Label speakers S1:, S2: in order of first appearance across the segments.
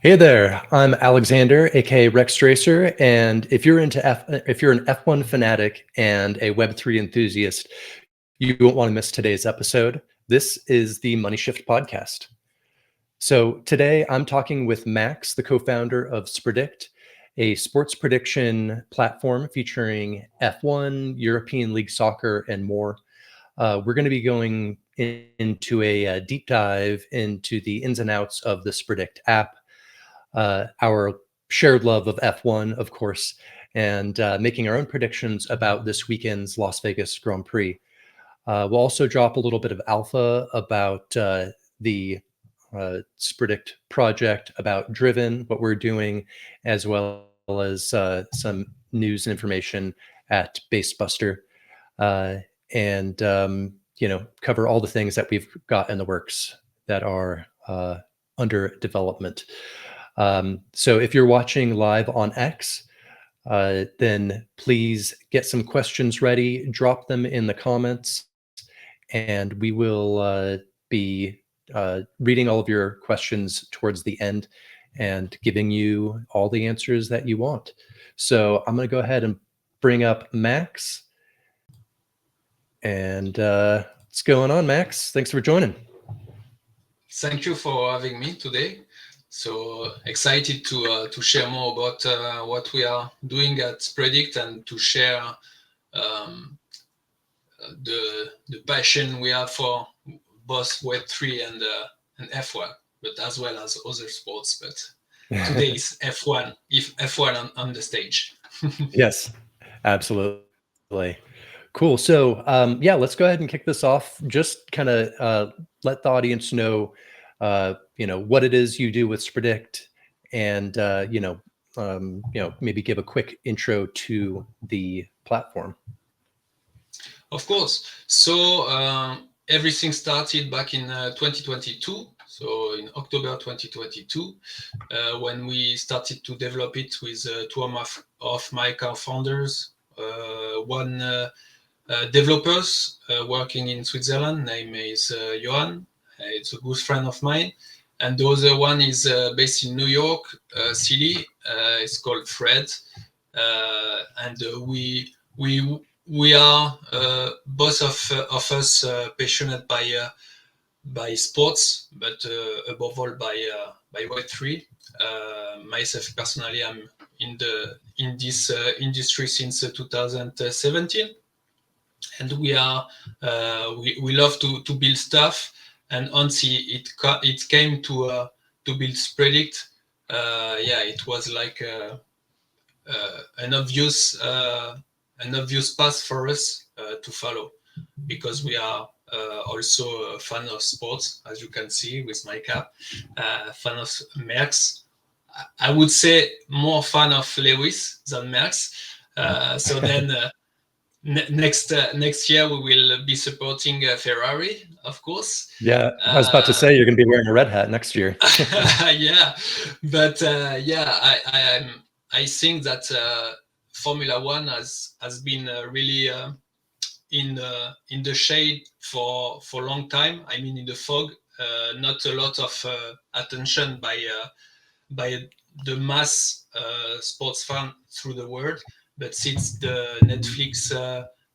S1: Hey there, I'm Alexander, aka Rex Tracer, and if you're an F1 fanatic and a Web3 enthusiast, you won't want to miss today's episode. This is the Money Shift podcast. So today I'm talking with Max, the co-founder of Spredict, a sports prediction platform featuring F1, European League Soccer, and more. We're going to be going into a deep dive into the ins and outs of the Spredict app, our shared love of F1, of course, and making our own predictions about this weekend's Las Vegas Grand Prix. We'll also drop a little bit of alpha about the Spredict project, about Driven, what we're doing, as well as some news and information at Basebuster, and cover all the things that we've got in the works that are under development. So if you're watching live on X, then please get some questions ready, drop them in the comments, and we will be reading all of your questions towards the end and giving you all the answers that you want. So I'm going to go ahead and bring up Max. And what's going on, Max? Thanks for joining.
S2: Thank you for having me today. So excited to share more about what we are doing at Spredict and to share the passion we have for both Web3 and F1, but as well as other sports. But today is F1, if F1 on the stage.
S1: Yes, absolutely. Cool. So yeah, let's go ahead and kick this off. Just kind of let the audience know, what it is you do with Spredict, and maybe give a quick intro to the platform.
S2: Of course. So everything started back in 2022. So in October 2022, when we started to develop it with two of my co-founders, one developers working in Switzerland, name is Johan. It's a good friend of mine. And the other one is based in New York City. It's called Fred. And we are both of us passionate by sports, but above all by Web3. Myself personally, I'm in this industry since 2017, and we love to build stuff. And once it came to build Spredict, it was like an obvious path for us to follow, because we are also a fan of sports, as you can see with my cap, fan of Merckx. I would say more fan of Lewis than Merckx. So then next year we will be supporting Ferrari, of course.
S1: Yeah, I was about to say you're going to be wearing a red hat next year.
S2: Yeah, but I think that Formula One has been really in the shade for a long time. I mean, in the fog. Not a lot of attention by the mass sports fan through the world. But since the Netflix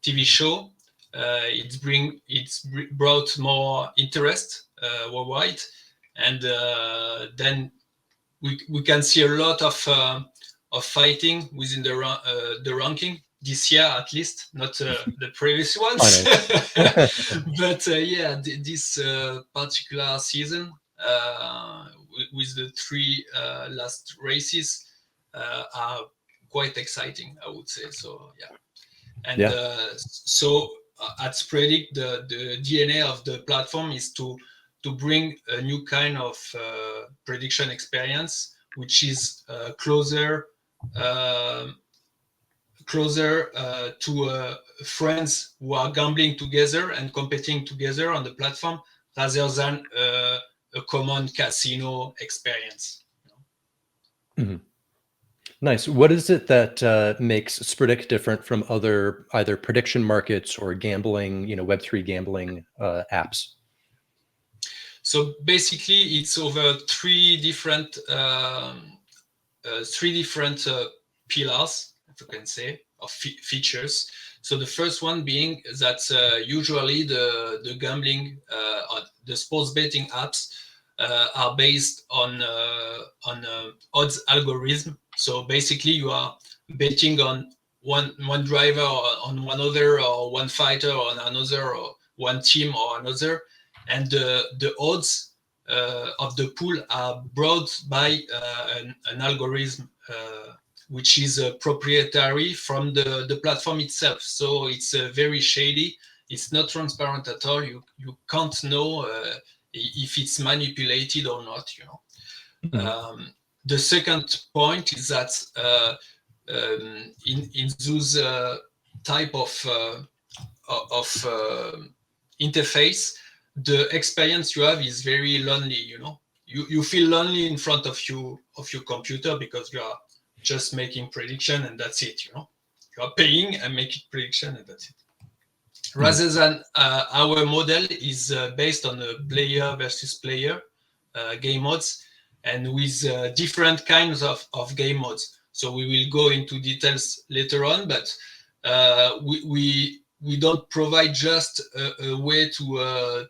S2: TV show, it's brought more interest worldwide, and then we can see a lot of fighting within the ranking this year, at least, not the previous ones. But this particular season, with the three last races, are quite exciting, I would say. So yeah, and so at Spredict, the DNA of the platform is to bring a new kind of prediction experience, which is closer to friends who are gambling together and competing together on the platform, rather than a common casino experience.
S1: Mm-hmm. Nice. What is it that makes Spredict different from other either prediction markets or gambling, Web3 gambling apps?
S2: So basically, it's over three different pillars, if you can say, of features. So the first one being that usually the gambling, or the sports betting apps are based on odds algorithm. So basically, you are betting on one driver or on one other, or one fighter on another, or one team or another, and the odds of the pool are brought by an algorithm which is proprietary from the platform itself. So it's very shady. It's not transparent at all. You can't know if it's manipulated or not. The second point is that in those type of interface, the experience you have is very lonely. You feel lonely in front of your computer, because you are just making prediction and that's it. You are paying and making prediction and that's it. Rather than our model is based on a player versus player game modes, and with different kinds of game modes. So we will go into details later on, but we don't provide just a way to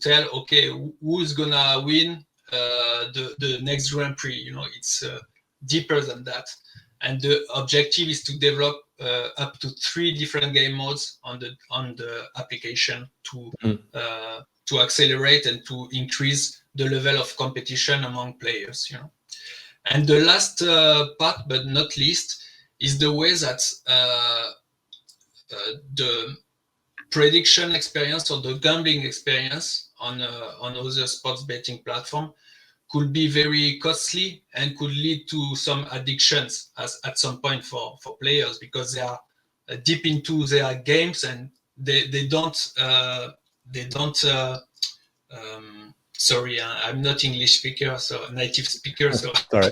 S2: tell, okay, who's gonna win the next Grand Prix. It's deeper than that, and the objective is to develop up to 3 different game modes on the application to accelerate and to increase the level of competition among players. And the last part, but not least, is the way that the prediction experience or the gambling experience on other sports betting platform could be very costly and could lead to some addictions at some point for players, because they are deep into their games and they don't sorry, I'm not English speaker, so native speaker, so
S1: Sorry.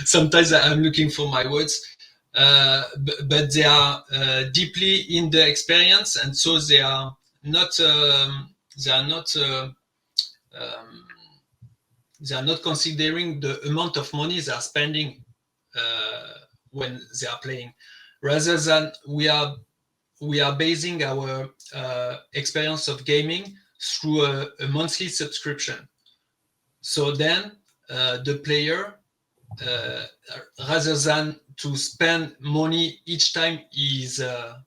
S2: sometimes I'm looking for my words, but they are deeply in the experience, and so they are not considering the amount of money they are spending when they are playing. Rather than we are basing our experience of gaming through a monthly subscription. So then the player, rather than to spend money each time he's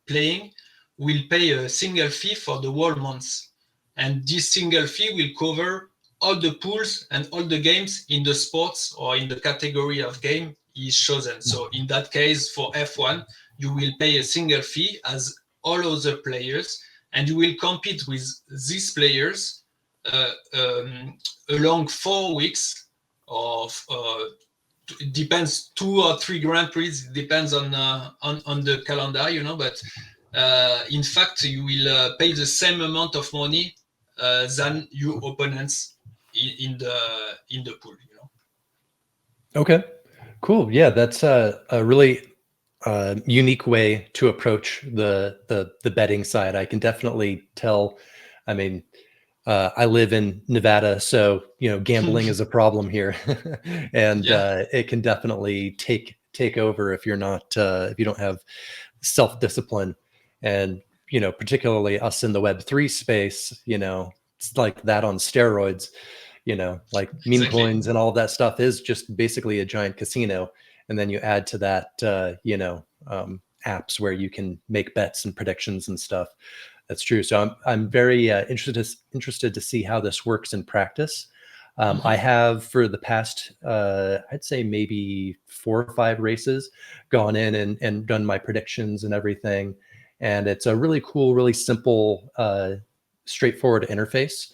S2: playing, will pay a single fee for the whole month. And this single fee will cover all the pools and all the games in the sports or in the category of game is chosen. So in that case, for F1, you will pay a single fee as all other players, and you will compete with these players along 4 weeks of it depends, 2 or 3 Grand Prix. It depends on the calendar, but in fact you will pay the same amount of money than your opponents in the pool.
S1: Okay, cool. Yeah, that's a really unique way to approach the betting side. I can definitely tell. I mean, I live in Nevada, so gambling is a problem here, and it can definitely take over if you're not if you don't have self-discipline. And particularly us in the Web3 space, it's like that on steroids. Like meme
S2: Exactly.
S1: coins and all of that stuff is just basically a giant casino. And then you add to that, apps where you can make bets and predictions and stuff. That's true. So I'm very interested to see how this works in practice. I have, for the past, I'd say maybe 4 or 5 races, gone in and done my predictions and everything. And it's a really cool, really simple, straightforward interface.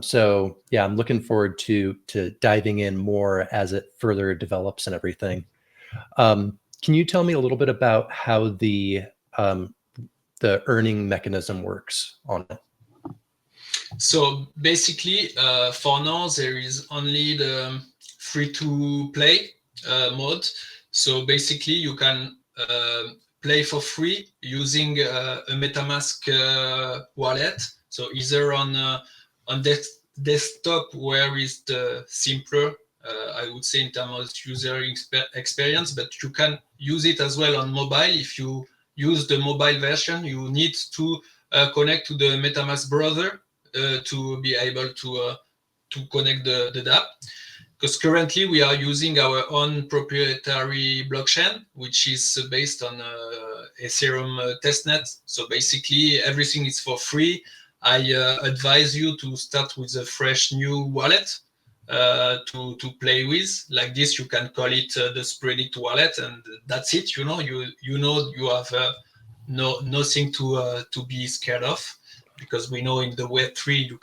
S1: So yeah, I'm looking forward to diving in more as it further develops and everything. Can you tell me a little bit about how the earning mechanism works on it?
S2: So basically, for now, there is only the free-to-play mode. So basically, you can play for free using a MetaMask wallet. So either on desktop where is the simpler, I would say, in terms of user experience, but you can use it as well on mobile. If you use the mobile version, you need to connect to the MetaMask browser to be able to connect the dApp. Because currently we are using our own proprietary blockchain, which is based on Ethereum testnet. So basically everything is for free. I advise you to start with a fresh new wallet to play with. Like this, you can call it the Spredict wallet, and that's it. You know you have nothing to be scared of, because we know in the Web3 you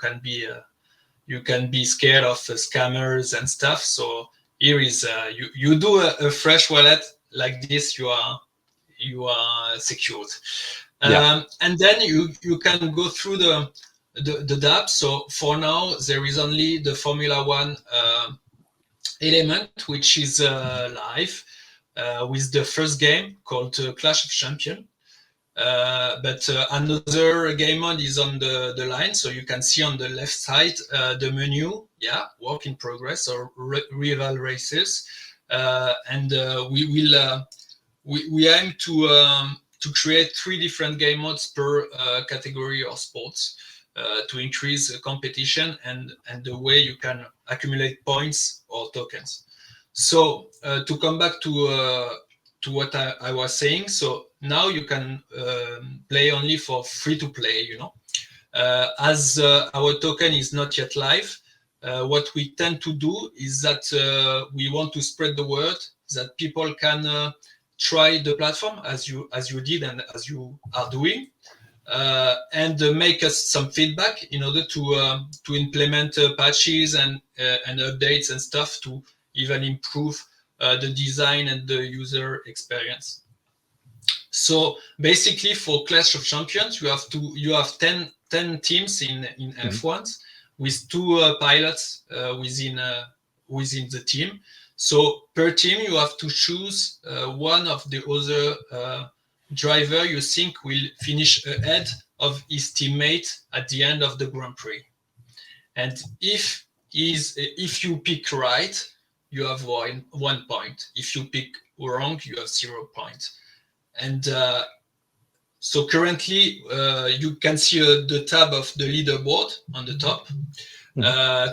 S2: can be scared of scammers and stuff. So here is you do a fresh wallet like this, you are secured. And then you can go through the dApp. So for now there is only the Formula One element, which is live with the first game called Clash of Champions. But another game mode is on the line, so you can see on the left side the menu, work in progress or rival races, and we aim to create 3 different game modes per category or sports to increase competition and the way you can accumulate points or tokens. So to come back to what I was saying, so now you can play only for free to play, as our token is not yet live. What we tend to do is that we want to spread the word that people can try the platform as you did and as you are doing, and make us some feedback in order to implement patches and updates and stuff to even improve the design and the user experience. So basically, for Clash of Champions, you have 10 teams in F1 with 2 pilots within the team. So per team, you have to choose one of the other driver you think will finish ahead of his teammate at the end of the Grand Prix. And if you pick right, you have 1 point. If you pick wrong, you have 0 points. And so currently, you can see the tab of the leaderboard on the top.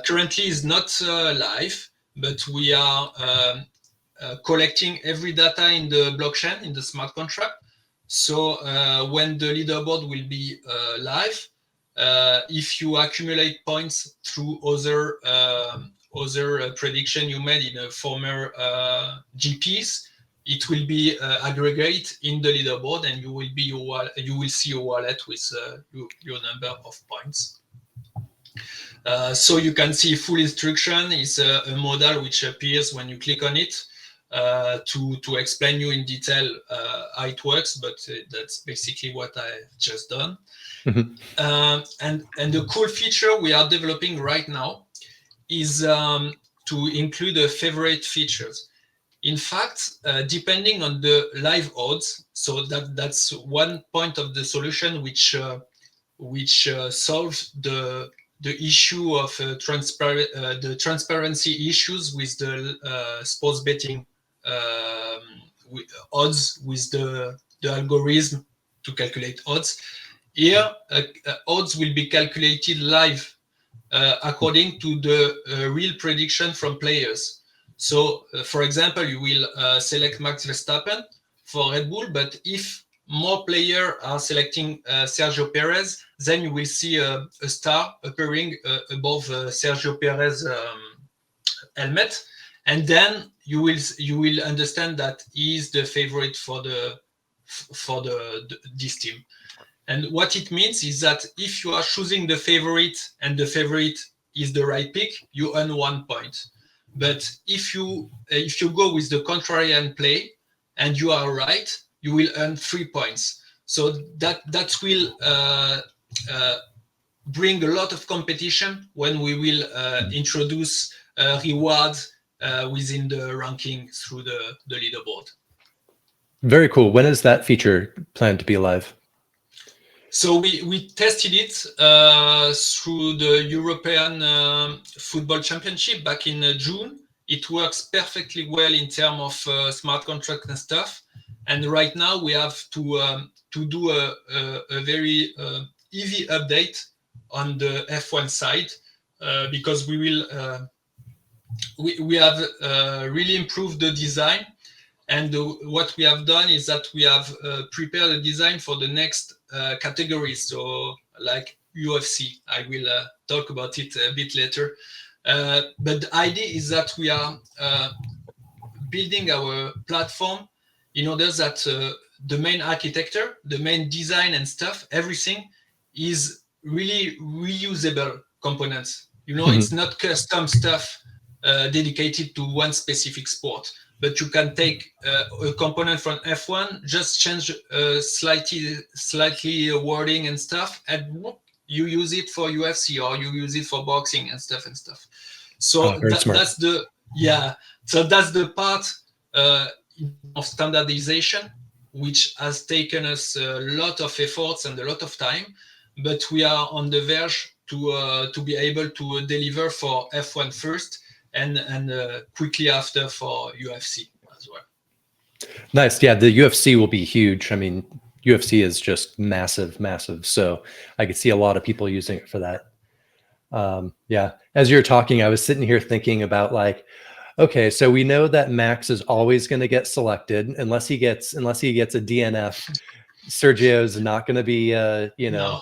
S2: Currently is not live, but we are collecting every data in the blockchain, in the smart contract. So when the leaderboard will be live, if you accumulate points through other prediction you made in a former GPs, it will be aggregate in the leaderboard, and you will see your wallet with your number of points. So you can see full instruction is a modal which appears when you click on it to explain you in detail how it works, but that's basically what I've just done. And the cool feature we are developing right now is to include favorite features. In fact, depending on the live odds, so that's one point of the solution which solves the issue of the transparency issues with the sports betting odds, with the algorithm to calculate odds. Here, odds will be calculated live according to the real prediction from players. So, for example, you will select Max Verstappen for Red Bull, but if more players are selecting Sergio Perez, then you will see a star appearing above Sergio Perez helmet, and then you will understand that he is the favorite for this team. And what it means is that if you are choosing the favorite and the favorite is the right pick, you earn 1 point. But if you go with the contrarian play and you are right, you will earn 3 points. So that will bring a lot of competition when we will introduce rewards within the ranking through the leaderboard.
S1: Very cool. When is that feature planned to be live?
S2: So we tested it through the European Football Championship back in June. It works perfectly well in terms of smart contract and stuff. And right now we have to do a very easy update on the F1 side because we have really improved the design. And what we have done is that we have prepared a design for the next categories. So like UFC, I will talk about it a bit later. But the idea is that we are building our platform in order that the main architecture, the main design and stuff, everything is really reusable components. It's not custom stuff dedicated to one specific sport. But you can take a component from F1, just change slightly wording and stuff, and you use it for UFC or you use it for boxing and stuff. So that's the part of standardization, which has taken us a lot of efforts and a lot of time, but we are on the verge to be able to deliver for F1 first and quickly after for UFC as well.
S1: Nice. Yeah, the UFC will be huge. I mean, UFC is just massive. So I could see a lot of people using it for that. Yeah. As you're talking, I was sitting here thinking about like, okay, so we know that Max is always going to get selected unless he gets a DNF. Sergio's not going to be,
S2: No.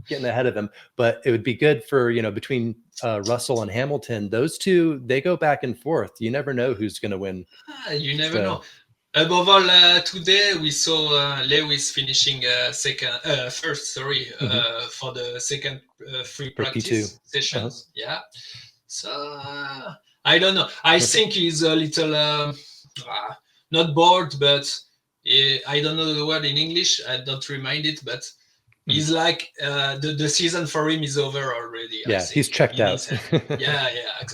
S1: getting ahead of him. But it would be good for, between Russell and Hamilton, those two, they go back and forth. You never know who's going to win.
S2: You never know. Above all, today we saw Lewis finishing first. For the second free practice sessions. Yeah. So I don't know. I think he's a little not bored, but I don't know the word in English. I don't remind it, but he's like the season for him is over already.
S1: Yeah,
S2: I think.
S1: He's checked out.
S2: Yeah,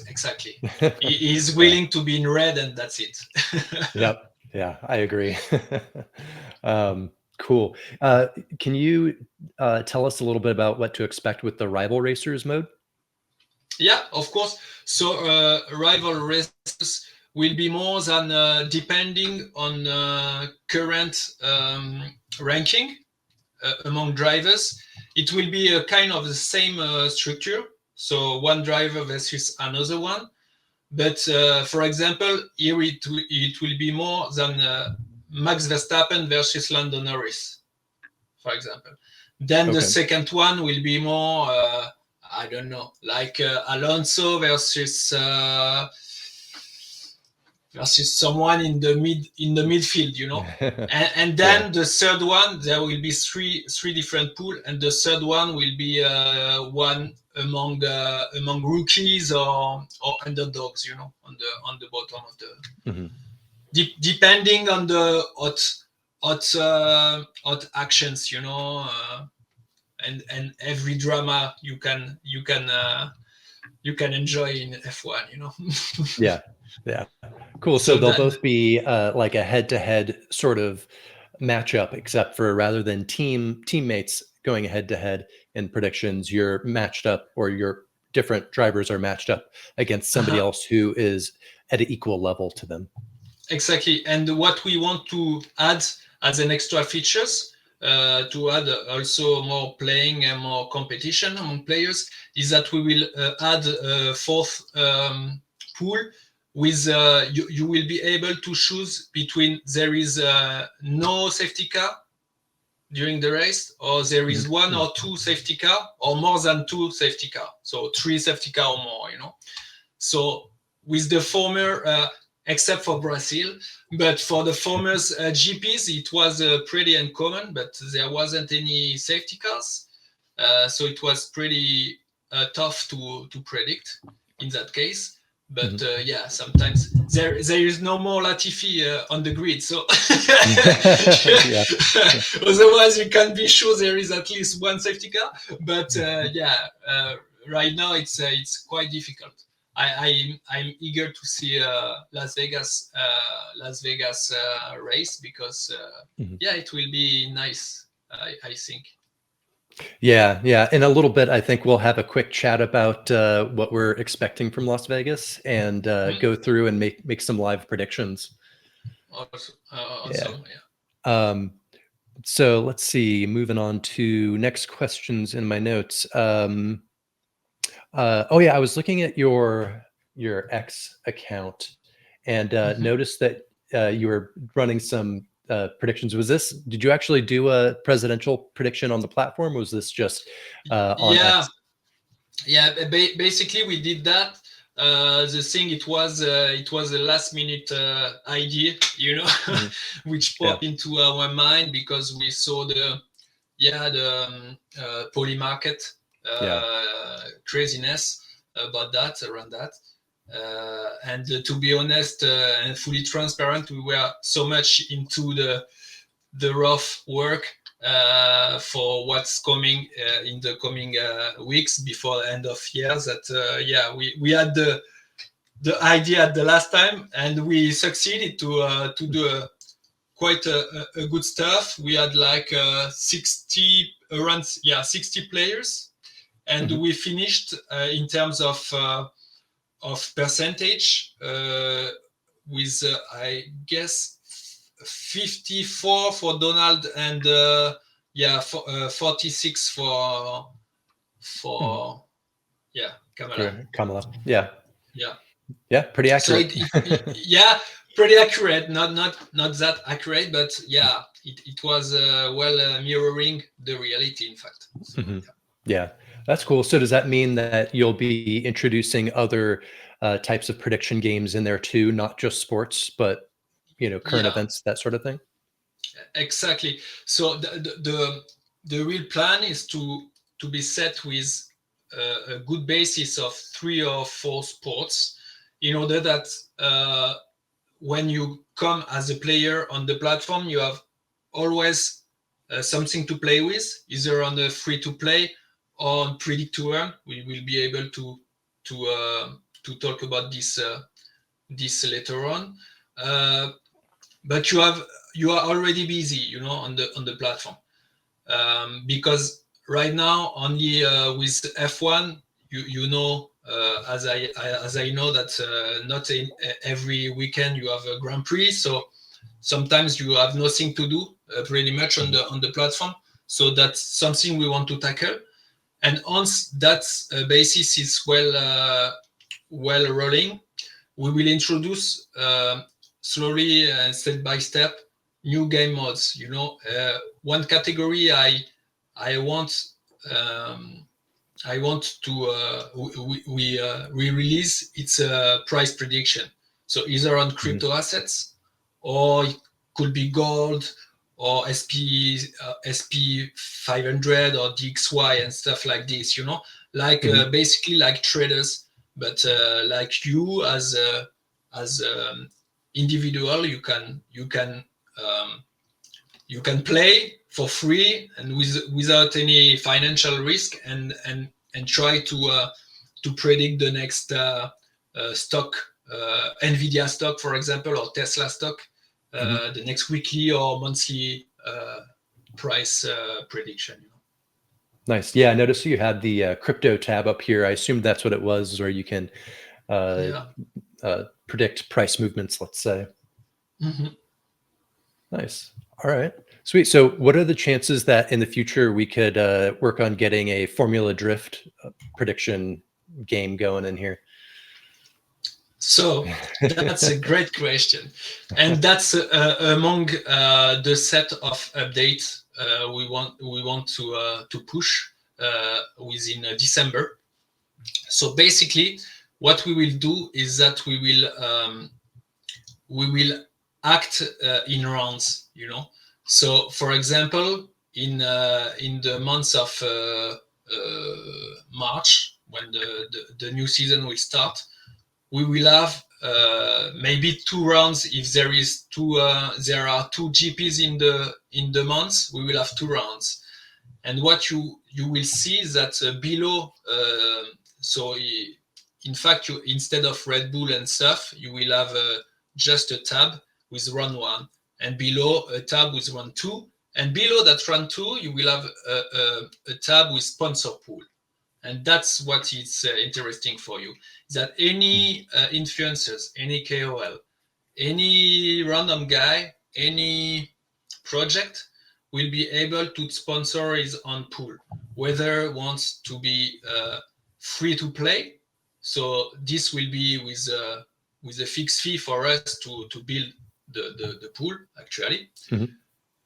S2: exactly. He's willing to be in red, and that's it.
S1: Yep. Yeah, I agree. Cool. Can you tell us a little bit about what to expect with the Rival Racers mode?
S2: Yeah, of course. So Rival Racers will be more than depending on current ranking among drivers. It will be a kind of the same structure. So one driver versus another one. But for example, here it will be more than Max Verstappen versus Lando Norris, for example. Then the second one will be more, I don't know, like Alonso versus someone in the midfield, and then the third one, there will be three different pools, and the third one will be one among rookies or underdogs, on the bottom of the depending on the hot actions, and every drama you can enjoy in F1,
S1: Yeah. Cool. So they'll both be like a head-to-head sort of matchup, except for rather than teammates going head-to-head in predictions, you're matched up, or your different drivers are matched up against somebody else who is at an equal level to them.
S2: Exactly. And what we want to add as an extra features to add also more playing and more competition among players is that we will add a fourth pool with you will be able to choose between there is no safety car during the race, or there is one or two safety car, or more than two safety car, so 3 safety car or more, So with the former except for Brazil, but for the former GPs, it was pretty uncommon, but there wasn't any safety cars, so it was pretty tough to predict in that case. But sometimes there is no more Latifi on the grid, so otherwise you can be sure there is at least one safety car. But right now it's quite difficult. I'm eager to see Las Vegas race because it will be nice. I think.
S1: Yeah. In a little bit, I think we'll have a quick chat about what we're expecting from Las Vegas and go through and make some live predictions.
S2: Awesome. Yeah.
S1: So let's see. Moving on to next questions in my notes. Oh yeah, I was looking at your X account and noticed that you were running some predictions. Did you actually do a presidential prediction on the platform? Or was this just on
S2: Yeah.
S1: X?
S2: Yeah, basically we did that. The thing, it was a last minute idea, which popped into our mind because we saw the poly market craziness around that. And to be honest and fully transparent, we were so much into the rough work for what's coming in the coming weeks before the end of year that we had the idea at the last time, and we succeeded to do quite a good stuff. We had like 60 players, and we finished in terms of percentage with I guess 54 for Donald and 46 for Kamala.
S1: Yeah, pretty accurate.
S2: So pretty accurate. Not that accurate, but it was mirroring the reality, in fact. So,
S1: Yeah, that's cool. So does that mean that you'll be introducing other types of prediction games in there too, not just sports, but current events, that sort of thing?
S2: Exactly. So the real plan is to be set with a good basis of 3 or 4 sports, in order that when you come as a player on the platform, you have always something to play with, either on the free to play or on predict to earn. We will be able to talk about this later on. But you are already busy, on the platform, because right now only with F1, as I know that not every weekend you have a Grand Prix, so sometimes you have nothing to do pretty much on the platform. So that's something we want to tackle, and once that basis is well rolling, we will introduce slowly and step by step new game modes. One category I want to we release, it's a price prediction. So either on crypto assets, or it could be gold, or SP 500 or DXY and stuff like this. Basically like traders, but like you as individual, you can play for free and without any financial risk, and try to predict the next stock, Nvidia stock, for example, or Tesla stock, the next weekly or monthly price prediction.
S1: Nice. Yeah, I noticed you had the crypto tab up here. I assumed that's what it was, where you can predict price movements, let's say. Nice. All right. Sweet. So what are the chances that in the future we could work on getting a Formula Drift prediction game going in here?
S2: So that's a great question. And that's among the set of updates we want to push within December. So basically, what we will do is that we will act in rounds. So, for example, in the months of March, when the new season will start, we will have maybe 2 rounds. If there are 2 GPs in the months, we will have 2 rounds. And what you will see is that below, in fact, instead of Red Bull and stuff, you will have just a tab with round 1, and below a tab with round 2, And below that run to, you will have a tab with sponsor pool. And that's what is interesting for you, that any influencers, any KOL, any random guy, any project will be able to sponsor his own pool, whether wants to be free to play. So this will be with a fixed fee for us to build the pool actually.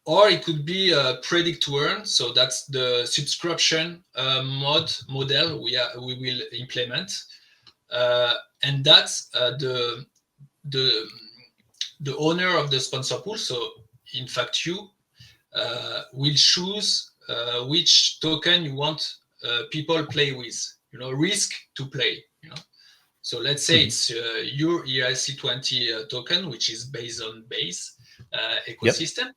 S2: Or it could be a predict to earn. So that's the subscription model we will implement, and that's the owner of the sponsor pool. So in fact, you will choose which token you want people play with. Risk to play. So let's say it's your ERC20 token, which is based on base ecosystem. Yep.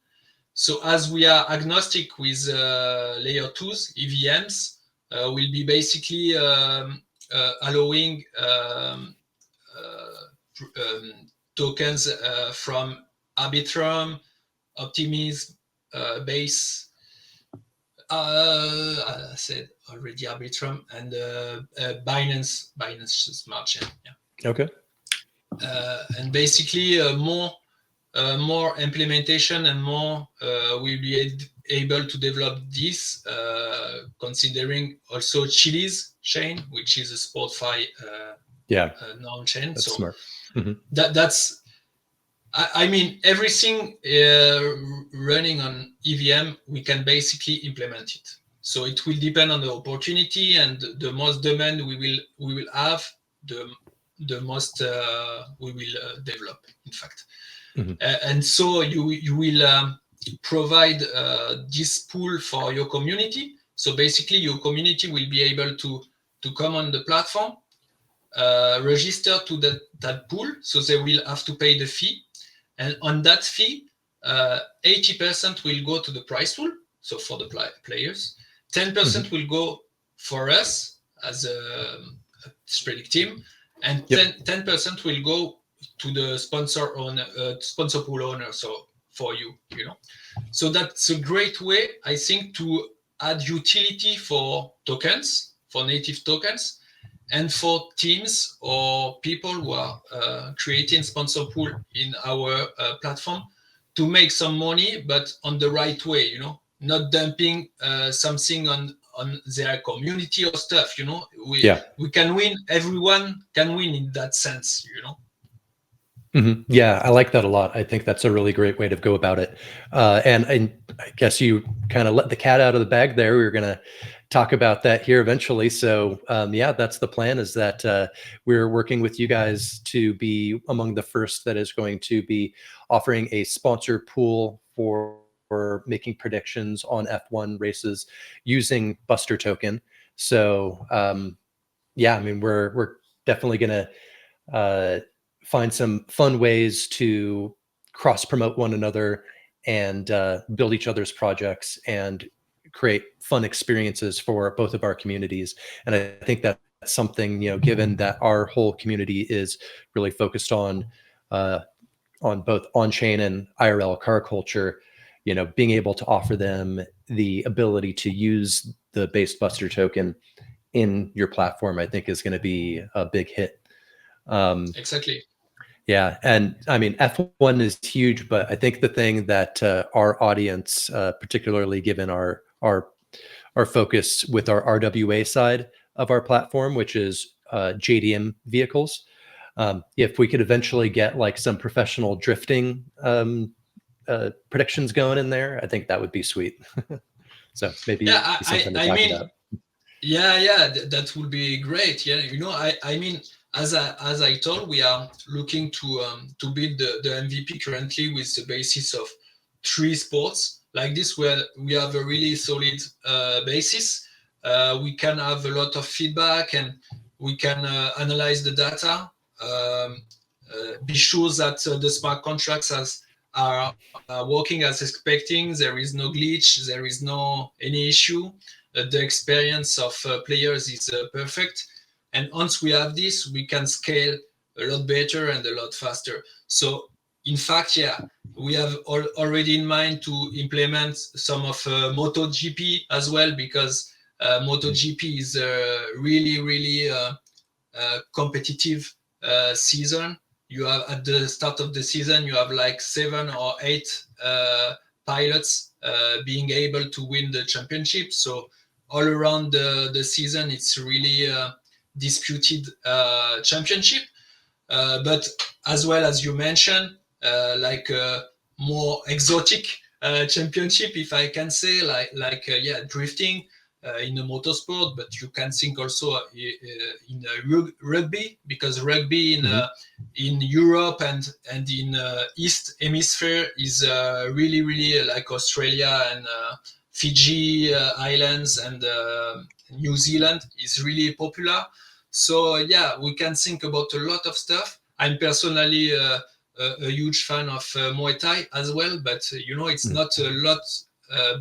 S2: So as we are agnostic with layer 2s, EVMs will be basically allowing tokens from Arbitrum, Optimism, Base, I said already Arbitrum, and Binance Smart Chain. Yeah.
S1: Okay.
S2: And basically more implementation and more we'll be able to develop this, considering also Chili's chain, which is a SportFi non-chain.
S1: That's
S2: so
S1: smart.
S2: That's I mean, everything running on EVM, we can basically implement it. So it will depend on the opportunity, and the most demand we will have, the most we will develop, in fact. And so you will provide this pool for your community. So basically, your community will be able to come on the platform, register to that pool. So they will have to pay the fee. And on that fee, 80% will go to the prize pool, so for the players. 10% will go for us as a Spredict team, and 10% will go to the sponsor pool owner, so for you. So that's a great way, I think, to add utility for tokens, for native tokens, and for teams or people who are creating sponsor pool in our platform to make some money, but on the right way, not dumping something on their community or stuff. We can win. Everyone can win in that sense.
S1: Yeah, I like that a lot. I think that's a really great way to go about it. And I guess you kind of let the cat out of the bag there. We were going to talk about that here eventually. So yeah, that's the plan, is that we're working with you guys to be among the first that is going to be offering a sponsor pool for making predictions on F1 races using Buster token. So yeah, I mean, we're definitely going to find some fun ways to cross promote one another and build each other's projects and create fun experiences for both of our communities. And I think that's something, given that our whole community is really focused on both on-chain and IRL car culture, being able to offer them the ability to use the base Buster token in your platform, I think is going to be a big hit.
S2: Exactly.
S1: Yeah. And I mean, F1 is huge, but I think the thing that our audience, particularly given our focus with our RWA side of our platform, which is JDM vehicles, if we could eventually get like some professional drifting predictions going in there, I think that would be sweet. So maybe something to talk about.
S2: Yeah, that would be great. Yeah, I mean, as I told, we are looking to build the MVP currently with the basis of 3 sports like this, where we have a really solid basis. We can have a lot of feedback, and we can analyze the data. Be sure that the smart contracts are working as expecting. There is no glitch. There is no any issue. The experience of players is perfect. And once we have this, we can scale a lot better and a lot faster. So in fact, yeah, we have already in mind to implement some of MotoGP as well, because MotoGP is really competitive season. You have at the start of the season, you have like 7 or 8 pilots being able to win the championship. So all around the season, it's really disputed championship. But as well as you mentioned, like more exotic championship, if I can say, like drifting in the motorsport. But you can think also in rugby, because rugby in Europe and in East Hemisphere is really like Australia and Fiji Islands and New Zealand is really popular. So yeah, we can think about a lot of stuff. I'm personally a huge fan of Muay Thai as well, but it's not a lot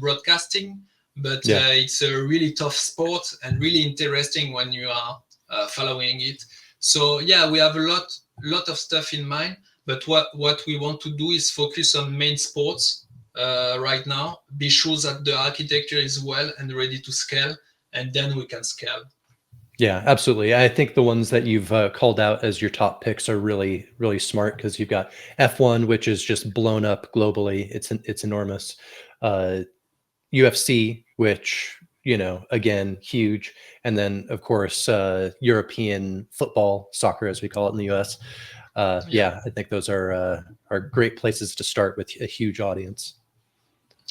S2: broadcasting, but it's a really tough sport and really interesting when you are following it. So yeah, we have a lot of stuff in mind, but what we want to do is focus on main sports right now, be sure that the architecture is well and ready to scale, and then we can scale.
S1: Yeah, absolutely. I think the ones that you've called out as your top picks are really, really smart, because you've got F1, which is just blown up globally. It's enormous. UFC, which, again, huge. And then, of course, European football, soccer, as we call it in the US. I think those are great places to start with a huge audience.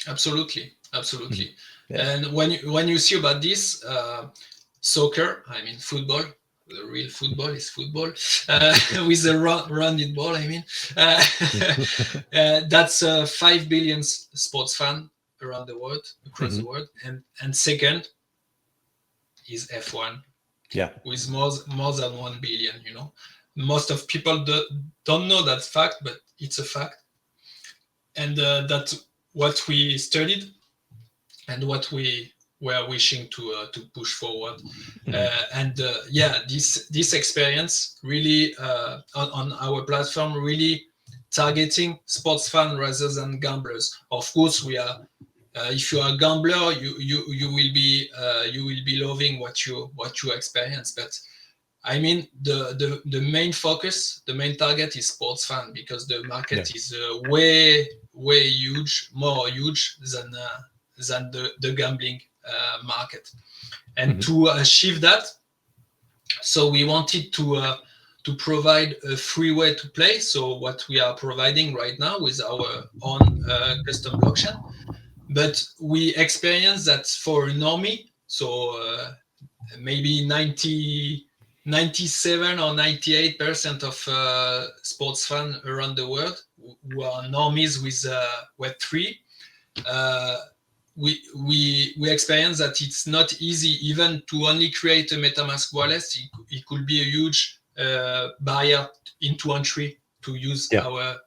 S2: Absolutely. Yeah. And when you see about this, soccer, I mean football, the real football is football with a rounded ball. I mean, that's 5 billion sports fan around the world, across the world, and second is F1.
S1: Yeah,
S2: with more than 1 billion. Most of people don't know that fact, but it's a fact, and that's what we studied and what we were wishing to push forward. This experience really on our platform really targeting sports fans rather than gamblers. Of course, we are. If you are a gambler, you will be loving what you experience. But I mean, the main focus, the main target is sports fan, because the market is way huge, more huge than the gambling market. And to achieve that, so we wanted to provide a free way to play. So what we are providing right now with our own custom blockchain. But we experience that for a normie, so maybe 97 or 98% of sports fans around the world who are normies with Web3, we experience that it's not easy even to only create a MetaMask wallet. It could be a huge barrier into entry to use our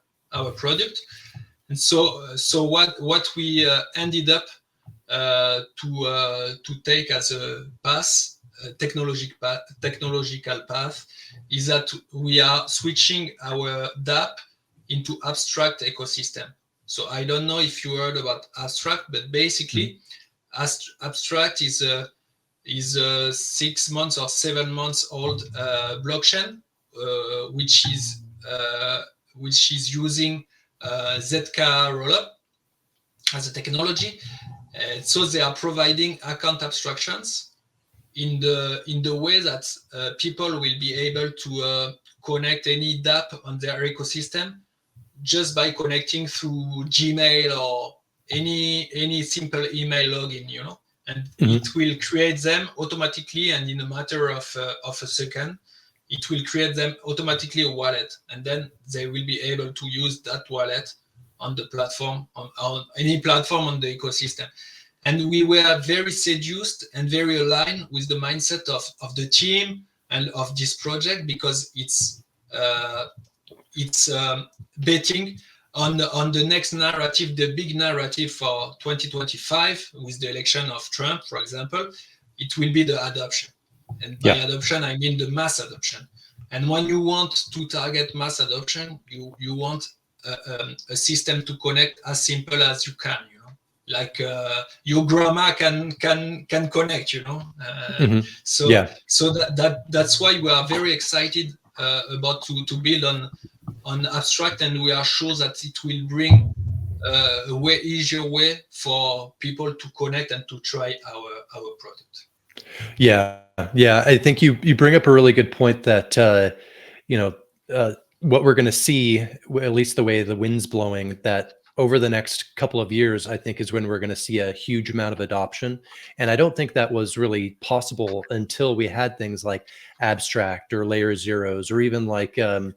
S2: product. And so what we ended up to take as a path, technological path, is that we are switching our DApp into abstract ecosystem. So I don't know if you heard about abstract, but basically abstract is a 6 months or 7 months old blockchain, which is using ZK rollup as a technology. So they are providing account abstractions in the way that people will be able to connect any DApp on their ecosystem just by connecting through Gmail or any simple email login, and it will create them automatically, and in a matter of a second, it will create them automatically a wallet, and then they will be able to use that wallet on the platform, on any platform on the ecosystem. And we were very seduced and very aligned with the mindset of the team and of this project, because it's betting on the next narrative, the big narrative for 2025 with the election of Trump, for example. It will be the adoption. And by adoption, I mean the mass adoption. And when you want to target mass adoption, you want a system to connect as simple as you can, like your grandma can connect, so
S1: Yeah.
S2: so that's why we are very excited about to build on abstract, and we are sure that it will bring a way easier way for people to connect and to try our product.
S1: Yeah, yeah. I think you bring up a really good point that what we're going to see, at least the way the wind's blowing, that over the next couple of years, I think is when we're going to see a huge amount of adoption. And I don't think that was really possible until we had things like abstract or layer zeros, or even like the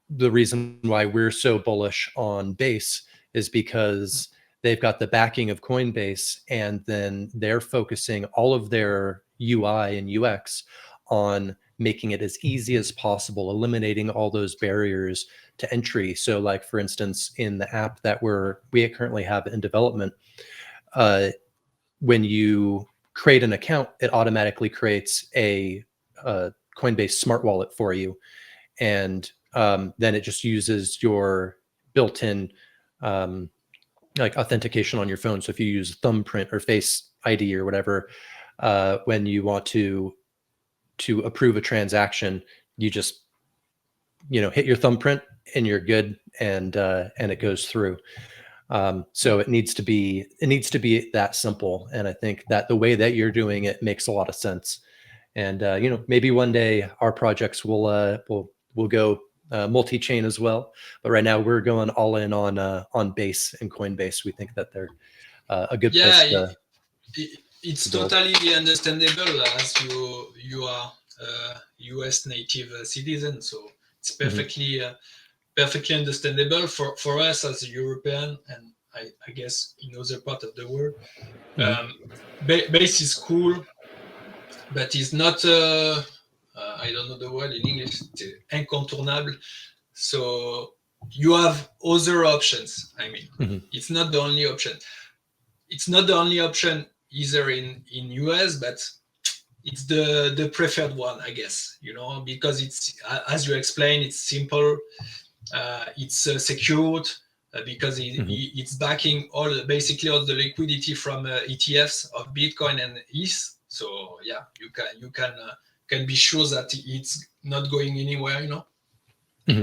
S1: reason why we're so bullish on Base is because they've got the backing of Coinbase, and then they're focusing all of their UI and UX on making it as easy as possible, eliminating all those barriers to entry. So like, for instance, in the app that we currently have in development, when you create an account, it automatically creates a Coinbase smart wallet for you. And then it just uses your built-in like authentication on your phone. So if you use thumbprint or Face ID or whatever, when you want to approve a transaction, you just hit your thumbprint and you're good, and it goes through. So it needs to be that simple, and I think that the way that you're doing it makes a lot of sense. And maybe one day our projects will go multi-chain as well. But right now we're going all in on Base and Coinbase. We think that they're a good place to
S2: it's
S1: build.
S2: totally understandable, as you are US native citizen, so it's perfectly perfectly understandable for us as a European, and I guess in other part of the world. Base is cool, but it's not I don't know the word in English, incontournable. So you have other options. I mean, it's not the only option. It's not the only option either in US, but it's the preferred one, I guess, because it's, as you explained, it's simple, it's secured, because it's backing basically all the liquidity from ETFs of Bitcoin and ETH. So yeah, you can be sure that it's not going anywhere,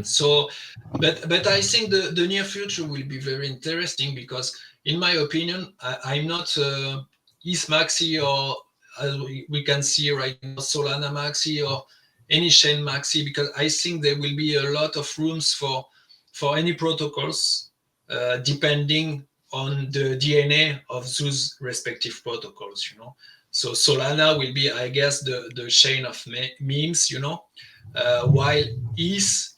S2: So, but I think the near future will be very interesting, because, in my opinion, I'm not ETH Maxi, or as we can see right now, Solana Maxi, or any chain Maxi, because I think there will be a lot of rooms for any protocols, depending on the DNA of those respective protocols, So Solana will be, I guess, the chain of memes, while ETH,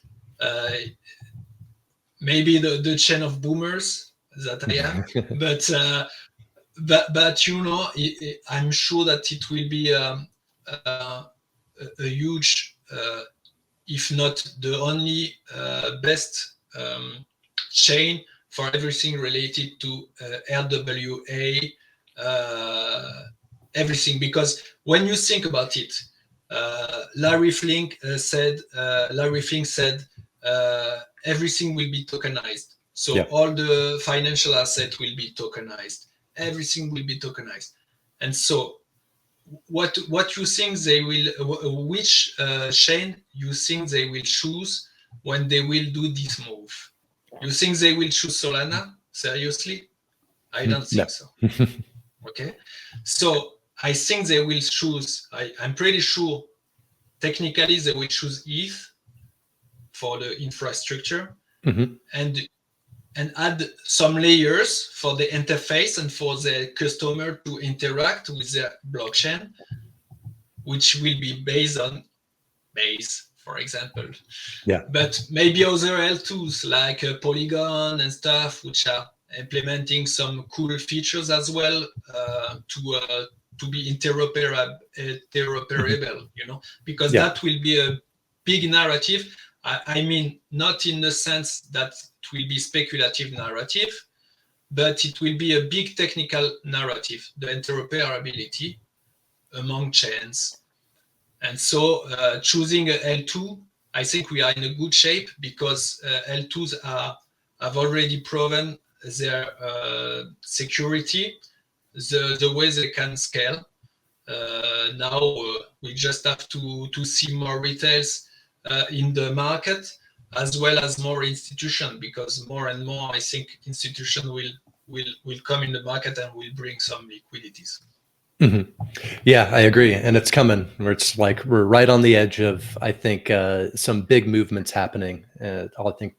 S2: maybe the chain of boomers that I am, but I'm sure that it will be a huge, if not the only best chain for everything related to RWA, everything. Because when you think about it, Larry Fink said everything will be tokenized. So all the financial assets will be tokenized. Everything will be tokenized. And so what you think they will, which chain you think they will choose when they will do this move? You think they will choose Solana? Seriously? I don't think so. Okay. So I think they will choose, I'm pretty sure technically they will choose ETH for the infrastructure, and add some layers for the interface and for the customer to interact with the blockchain, which will be based on Base, for example. But maybe other L2s like Polygon and stuff, which are implementing some cool features as well, to be interoperable, because that will be a big narrative. I mean, not in the sense that it will be speculative narrative, but it will be a big technical narrative, the interoperability among chains. And so choosing a L2, I think we are in a good shape, because L2s are have already proven their security, the way they can scale. Now we just have to see more retails in the market, as well as more institution, because more and more I think institution will come in the market and will bring some liquidities.
S1: Mm-hmm. Yeah, I agree, and it's coming. It's like we're right on the edge of, I think, some big movements happening. I think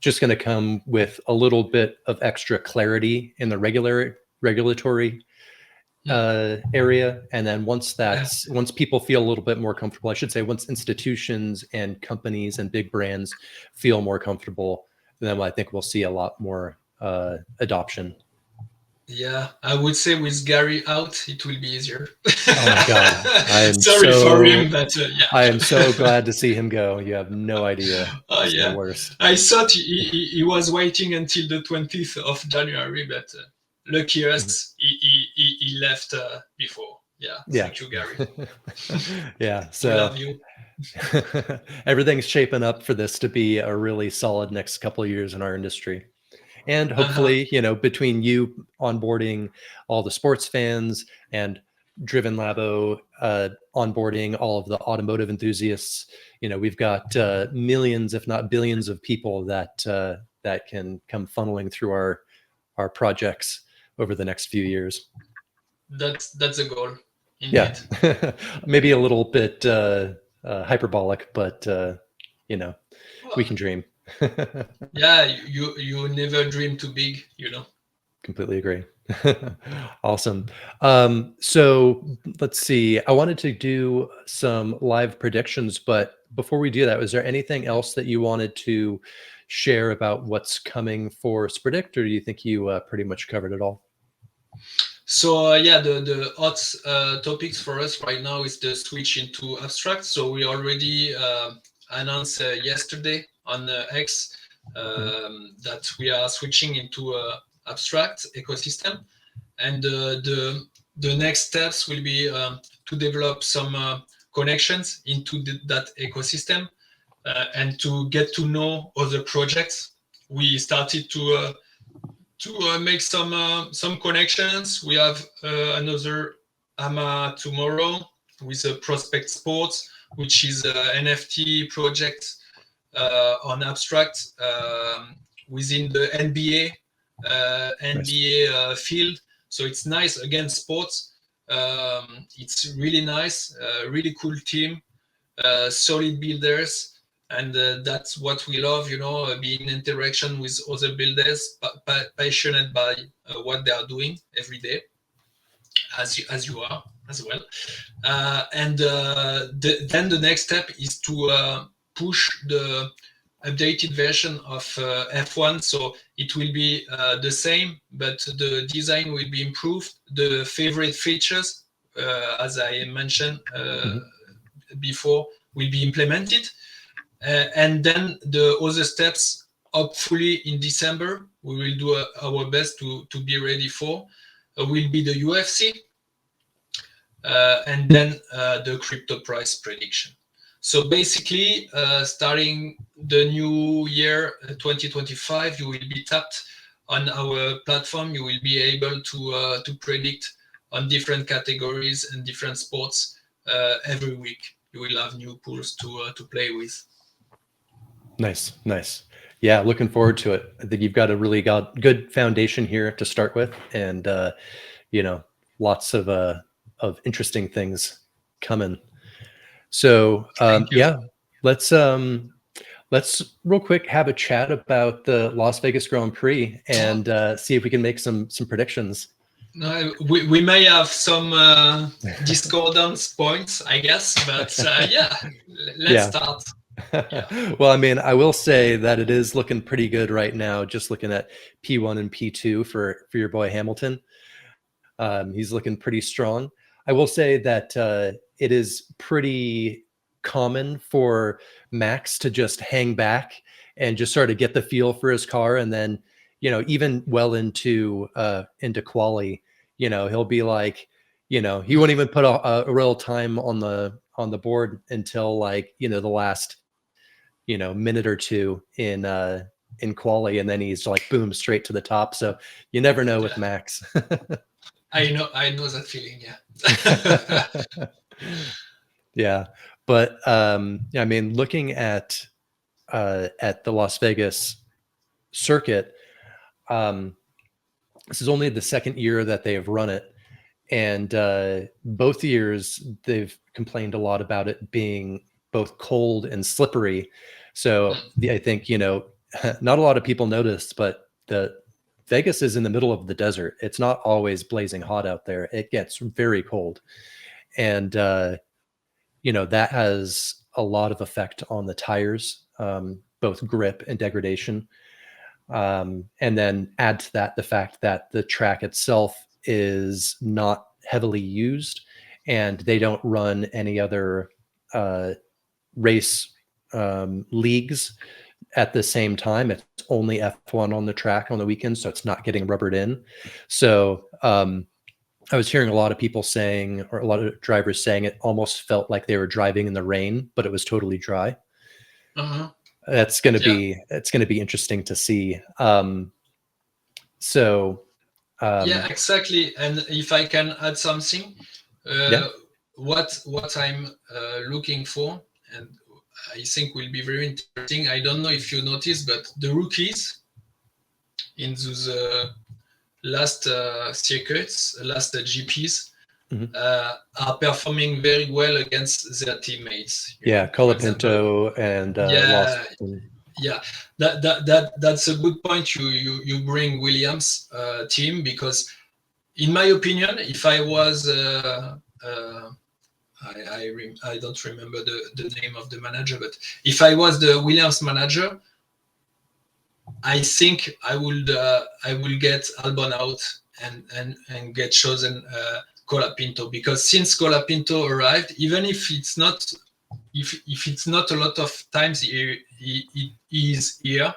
S1: just going to come with a little bit of extra clarity in the regulatory area, and then once people feel a little bit more comfortable, I should say, once institutions and companies and big brands feel more comfortable, then I think we'll see a lot more adoption.
S2: Yeah, I would say with Gary out, it will be easier.
S1: Oh my God,
S2: Sorry for him, but yeah.
S1: I am so glad to see him go. You have no idea. It's
S2: yeah.
S1: the worst.
S2: I thought he was waiting until the 20th of January, but lucky us, he left before. Yeah, thank you, Gary.
S1: Yeah,
S2: we love you.
S1: Everything's shaping up for this to be a really solid next couple of years in our industry. And hopefully, between you onboarding all the sports fans and DRVN Labo onboarding all of the automotive enthusiasts, we've got millions, if not billions, of people that can come funneling through our projects over the next few years.
S2: That's a goal. Indeed.
S1: Yeah, maybe a little bit hyperbolic, but we can dream.
S2: Yeah, you never dream too big,
S1: Completely agree. Awesome. So let's see. I wanted to do some live predictions, but before we do that, was there anything else that you wanted to share about what's coming for Spredict, or do you think you pretty much covered it all?
S2: So yeah, the hot topics for us right now is the switch into abstract. So we already announced yesterday on X that we are switching into abstract ecosystem, and the next steps will be to develop some connections into that ecosystem and to get to know other projects. We started to make some connections. We have another AMA tomorrow with a Prospect Sports, which is an NFT project on abstract within the NBA field. So it's nice, again, sports. It's really nice, really cool team, solid builders. And that's what we love, being in interaction with other builders, passionate by what they are doing every day, as you are as well. And then the next step is to push the updated version of F1. So it will be the same, but the design will be improved. The favorite features, as I mentioned before, will be implemented. And then the other steps, hopefully in December, we will do our best to be ready for, will be the UFC, and then the crypto price prediction. So basically, starting the new year 2025, you will be tapped on our platform. You will be able to predict on different categories and different sports every week. You will have new pools to play with.
S1: Nice. Yeah, looking forward to it. I think you've got a really good foundation here to start with, and lots of interesting things coming. So yeah, let's real quick have a chat about the Las Vegas Grand Prix and see if we can make some predictions.
S2: We may have some discordance points, I guess, but let's start.
S1: Yeah. Well, I mean, I will say that it is looking pretty good right now, just looking at P1 and P2 for your boy Hamilton. He's looking pretty strong. I will say that it is pretty common for Max to just hang back and just sort of get the feel for his car, and then even well into quali, he'll be like, he won't even put a real time on the board until like the last minute or two in in quali, and then he's like boom straight to the top. So you never know with Max.
S2: I know that feeling. Yeah.
S1: Yeah, but yeah, I mean, looking at the Las Vegas circuit, this is only the second year that they have run it, and both years they've complained a lot about it being both cold and slippery. So I think, you know, not a lot of people noticed, but the Vegas is in the middle of the desert. It's not always blazing hot out there. It gets very cold, and you know, that has a lot of effect on the tires, both grip and degradation. And then add to that the fact that the track itself is not heavily used, and they don't run any other race leagues at the same time. It's only F1 on the track on the weekends, so it's not getting rubbered in. So I was hearing a lot of people saying, or a lot of drivers saying, it almost felt like they were driving in the rain, but it was totally dry. That's going to be, it's going to be interesting to see.
S2: Yeah, exactly. And if I can add something,
S1: yeah.
S2: what I'm looking for, and I think will be very interesting. I don't know if you noticed, but the rookies in those last circuits, last GPs, are performing very well against their teammates.
S1: Yeah, Colapinto and
S2: yeah, that's a good point. You bring Williams team, because in my opinion, if I was I don't remember the name of the manager, but if I was the Williams manager, I think I will get Albon out and get chosen Colapinto, because since Colapinto arrived, even if it's not a lot of times he is here,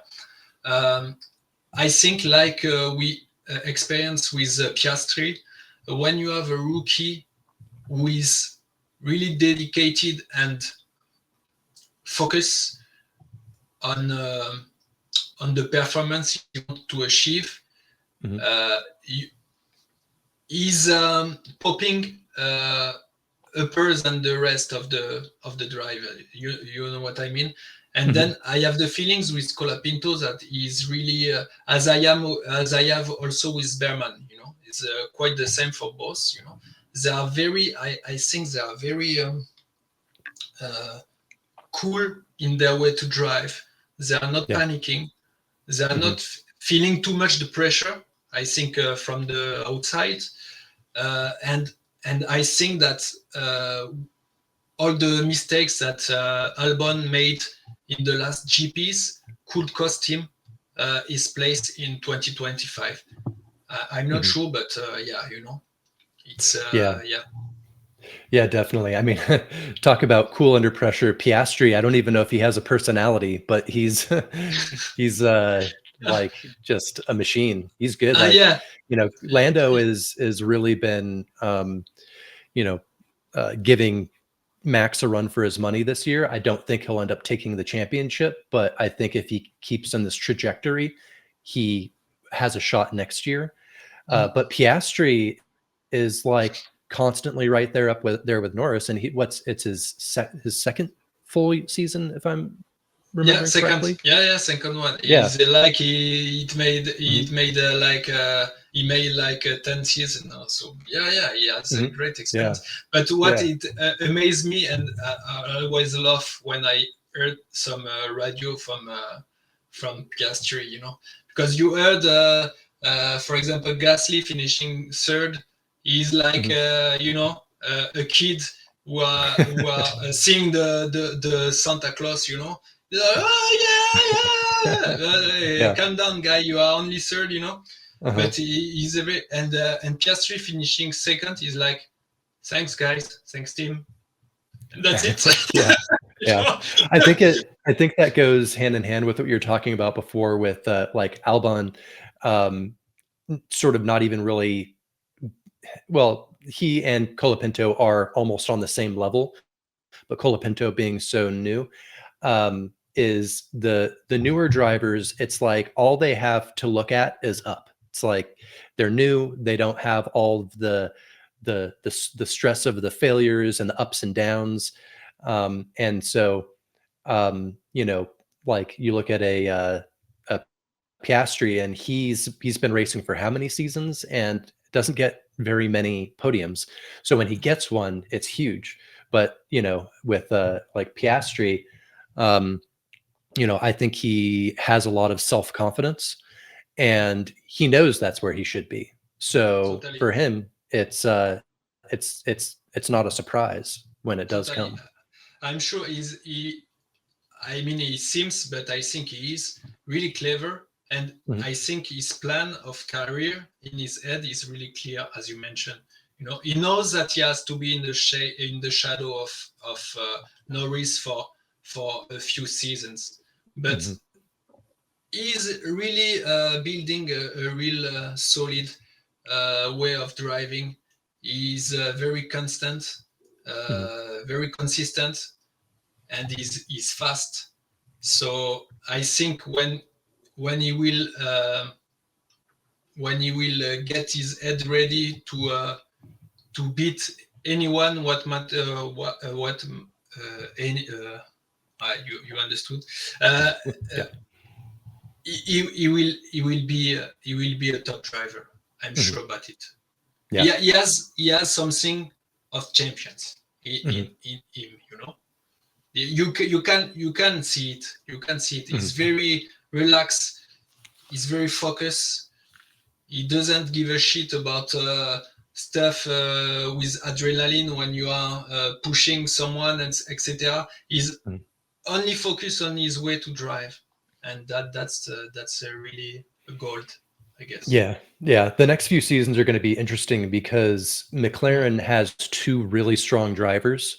S2: I think like we experienced with Piastri, when you have a rookie who is really dedicated and focus on the performance you want to achieve, he's popping upper than the rest of the driver. You know what I mean? And then I have the feelings with Colapinto that he's really as I have also with Berman. You know, it's quite the same for both. You know, they are very. I think they are very cool in their way to drive. They are not panicking. They are not feeling too much the pressure, I think, from the outside. And I think that all the mistakes that Albon made in the last GPs could cost him his place in 2025. I'm not sure, but yeah, you know, it's
S1: Yeah, definitely. I mean, talk about cool under pressure. Piastri, I don't even know if he has a personality, but he's like just a machine. He's good. Like, you know, Lando is really been you know, giving Max a run for his money this year. I don't think he'll end up taking the championship, but I think if he keeps on this trajectory, he has a shot next year. But Piastri is like constantly right there up with Norris, and it's his second full season, if I'm remembering correctly.
S2: Second one. It's like he made like 10 seasons now. So he has a great experience. But what it amazed me, and I always laugh when I heard some radio from Piastri, you know, because you heard for example Gasly finishing third. He's like you know, a kid who are seeing the Santa Claus, you know. Calm down, guy. You are only third, you know. But he's a very and Piastri finishing second is like, thanks guys, thanks team. And that's it.
S1: I think that goes hand in hand with what you were talking about before with like Albon, sort of not even really. Well, he and Colapinto are almost on the same level, but Colapinto being so new, is the newer drivers, it's like all they have to look at is up. It's like they're new, they don't have all of the stress of the failures and the ups and downs. And so you know, like you look at a Piastri, and he's been racing for how many seasons and doesn't get very many podiums. So when he gets one, it's huge. But you know, with like Piastri, you know, I think he has a lot of self-confidence, and he knows that's where he should be. So
S2: Totally.
S1: for him, it's not a surprise when it does come.
S2: I'm sure I mean, he seems, but I think he is really clever. And I think his plan of career in his head is really clear, as you mentioned. You know, he knows that he has to be in the shadow of Norris for a few seasons, but he's really building a real solid way of driving. He's very constant, very consistent, and he's fast. So I think when he will get his head ready to beat anyone, you understood. He will be a top driver. I'm sure about it. Yeah, he has something of champions in him. You know, you can see it. You can see it. He's very relaxed. He's very focused. He doesn't give a shit about stuff with adrenaline when you are pushing someone, and etc. He's only focused on his way to drive, and that's really a gold, I guess.
S1: Yeah. The next few seasons are going to be interesting because McLaren has two really strong drivers.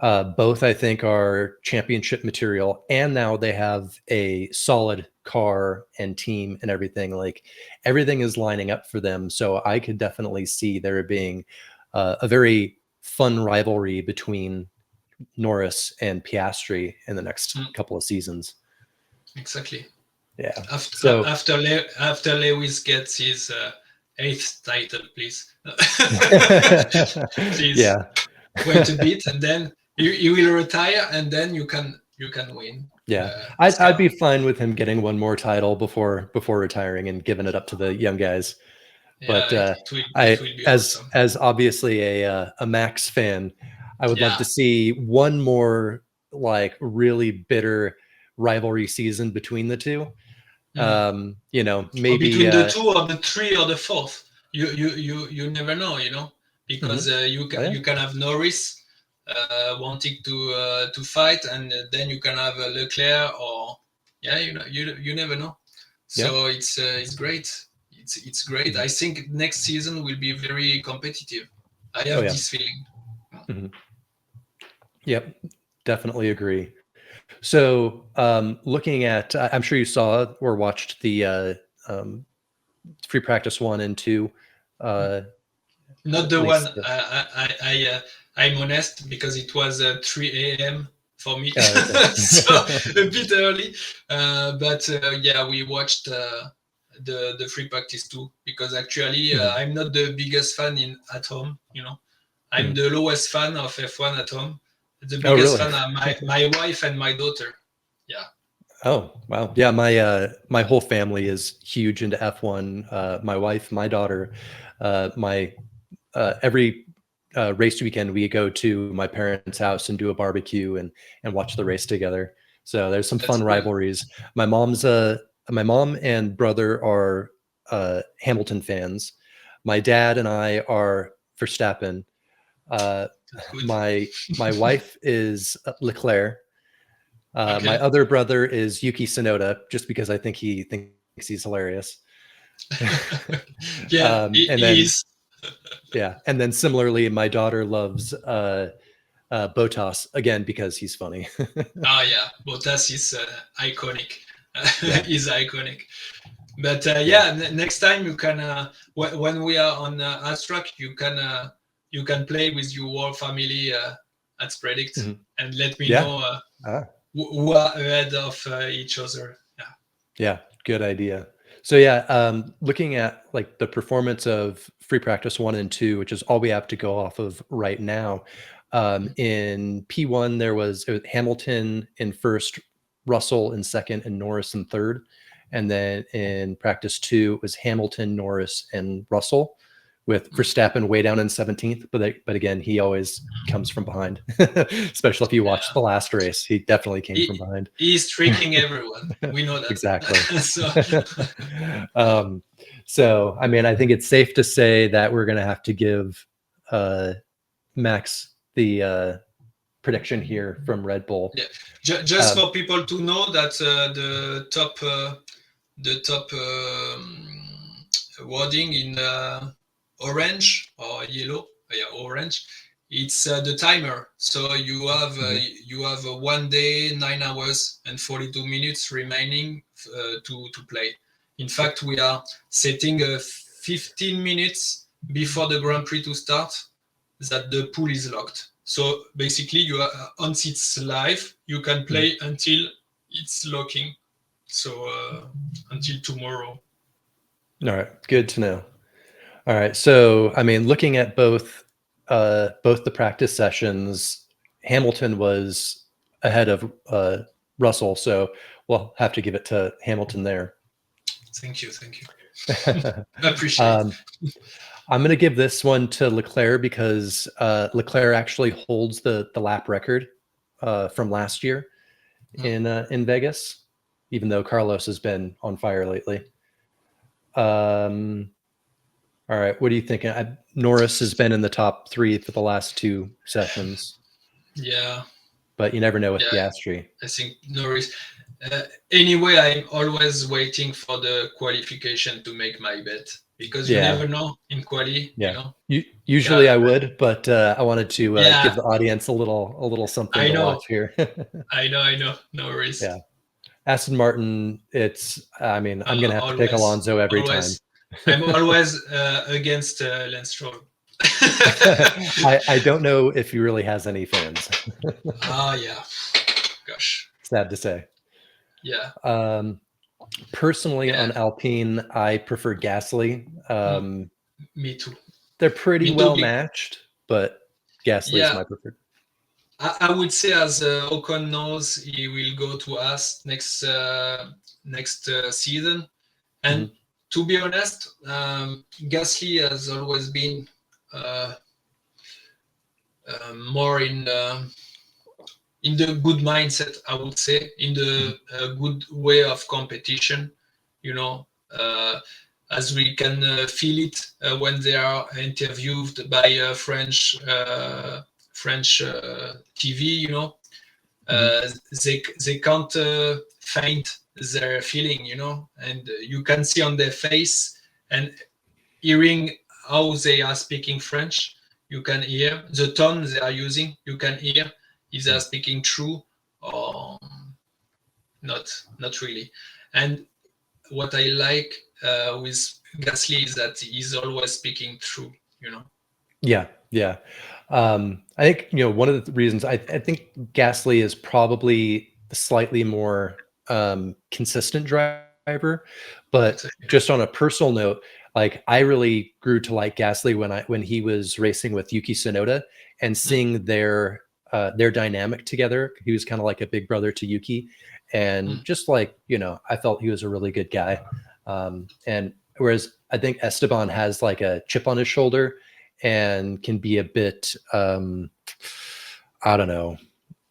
S1: Both, I think, are championship material, and now they have a solid car and team and everything. Like everything is lining up for them. So I could definitely see there being a very fun rivalry between Norris and Piastri in the next couple of seasons.
S2: Exactly.
S1: Yeah.
S2: After Lewis gets his 8th title, please. Please.
S1: Yeah.
S2: Wait a bit, and then you will retire, and then you can win.
S1: Yeah, I'd be fine with him getting one more title before retiring and giving it up to the young guys. But
S2: it will be awesome.
S1: as obviously a Max fan, I would love to see one more like really bitter rivalry season between the two. You know, maybe
S2: or between the 2 or the 3 or the 4th. You never know, you know, because you can have Norris wanting to fight, and then you can have Leclerc, or you never know. So it's great. It's great. I think next season will be very competitive. I have this feeling.
S1: Yep, definitely agree. So looking at, I'm sure you saw or watched the free practice 1 and 2.
S2: Not the one. I'm honest, because it was 3 a.m. for me, so a bit early. But we watched the free practice 2, because actually I'm not the biggest fan at home. You know, I'm the lowest fan of F1 at home. The biggest fan are my wife and my daughter. Yeah.
S1: Oh, wow. Yeah, my whole family is huge into F1. My wife, my daughter, every race weekend we go to my parents' house and do a barbecue and watch the race together. So there's some fun rivalries. My mom and brother are Hamilton fans. My dad and I are Verstappen. My wife is Leclerc. My other brother is Yuki Tsunoda, just because I think he thinks he's hilarious.
S2: He is.
S1: Yeah, and then similarly, my daughter loves Bottas, again because he's funny.
S2: Bottas is iconic. He's iconic. But next time you can, when we are on Astrac, you can play with your whole family at Spredict, and let me know who are ahead of each other. Yeah.
S1: Yeah, good idea. So yeah, looking at like the performance of free practice 1 and 2, which is all we have to go off of right now. In P1, it was Hamilton in first, Russell in second, and Norris in third. And then in practice 2, it was Hamilton, Norris, and Russell, with Verstappen way down in 17th. But again, he always comes from behind, especially if you watch the last race. He definitely came from behind.
S2: He's tricking everyone. We know that.
S1: Exactly.
S2: So,
S1: so, I mean, I think it's safe to say that we're going to have to give Max the prediction here from Red Bull.
S2: yeah. Just for people to know that the top wording in orange or yellow, orange, it's the timer. So you have you have 1 day, 9 hours and 42 minutes remaining to play. In fact, we are setting 15 minutes before the Grand Prix to start that the pool is locked. So basically, you are once it's live, you can play until it's locking. So until tomorrow.
S1: All right, good to know. All right, so I mean, looking at both the practice sessions, Hamilton was ahead of Russell, so we'll have to give it to Hamilton there.
S2: Thank you. I appreciate it.
S1: I'm going to give this one to Leclerc because Leclerc actually holds the lap record from last year in Vegas, even though Carlos has been on fire lately. All right, what are you thinking? Norris has been in the top 3 for the last 2 sessions.
S2: Yeah.
S1: But you never know with Piastri.
S2: I think Norris. Anyway, I'm always waiting for the qualification to make my bet because you never know in quali.
S1: Yeah. You know? Usually I would, but I wanted to give the audience a little something to watch here.
S2: I know. No worries.
S1: Yeah. Aston Martin, I'm going to have to pick Alonso every time.
S2: I'm always against Lance Stroll.
S1: I don't know if he really has any fans.
S2: Yeah. Gosh.
S1: Sad to say.
S2: Yeah.
S1: Personally, on Alpine, I prefer Gasly.
S2: Me too.
S1: They're pretty well matched, but Gasly is my preferred.
S2: I would say, as Ocon knows, he will go to us next season, and to be honest, Gasly has always been more in the good mindset, I would say, in the good way of competition, you know, as we can feel it when they are interviewed by French TV, you know, they can't feint their feeling, you know, and you can see on their face, and hearing how they are speaking French, you can hear the tone they are using, you can hear if they are speaking true or not really. And what I like with Gasly is that he's always speaking true, you know.
S1: Yeah. I think, you know, one of the reasons I think Gasly is probably the slightly more consistent driver, but just on a personal note, like I really grew to like Gasly when he was racing with Yuki Tsunoda and seeing their dynamic together. He was kind of like a big brother to Yuki, and just like, you know, I felt he was a really good guy. And whereas I think Esteban has like a chip on his shoulder and can be a bit, I don't know,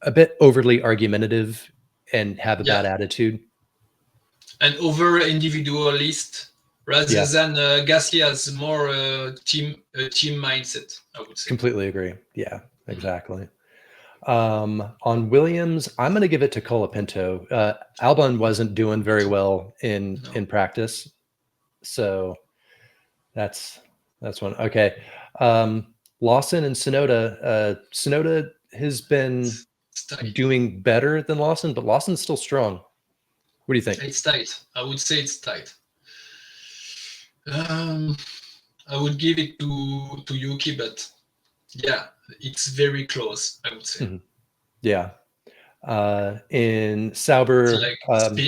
S1: a bit overly argumentative and have a bad attitude.
S2: And over individualist rather than Gasly has more team mindset, I would say.
S1: Completely agree. Yeah, exactly. On Williams, I'm going to give it to Colapinto. Albon wasn't doing very well in practice, so that's one. Okay. Lawson and Tsunoda. Tsunoda has been doing better than Lawson, but Lawson's still strong. What do you think?
S2: It's tight. I would say it's tight. I would give it to Yuki, but yeah, it's very close, I would say.
S1: Yeah. In
S2: It's
S1: Sauber,
S2: like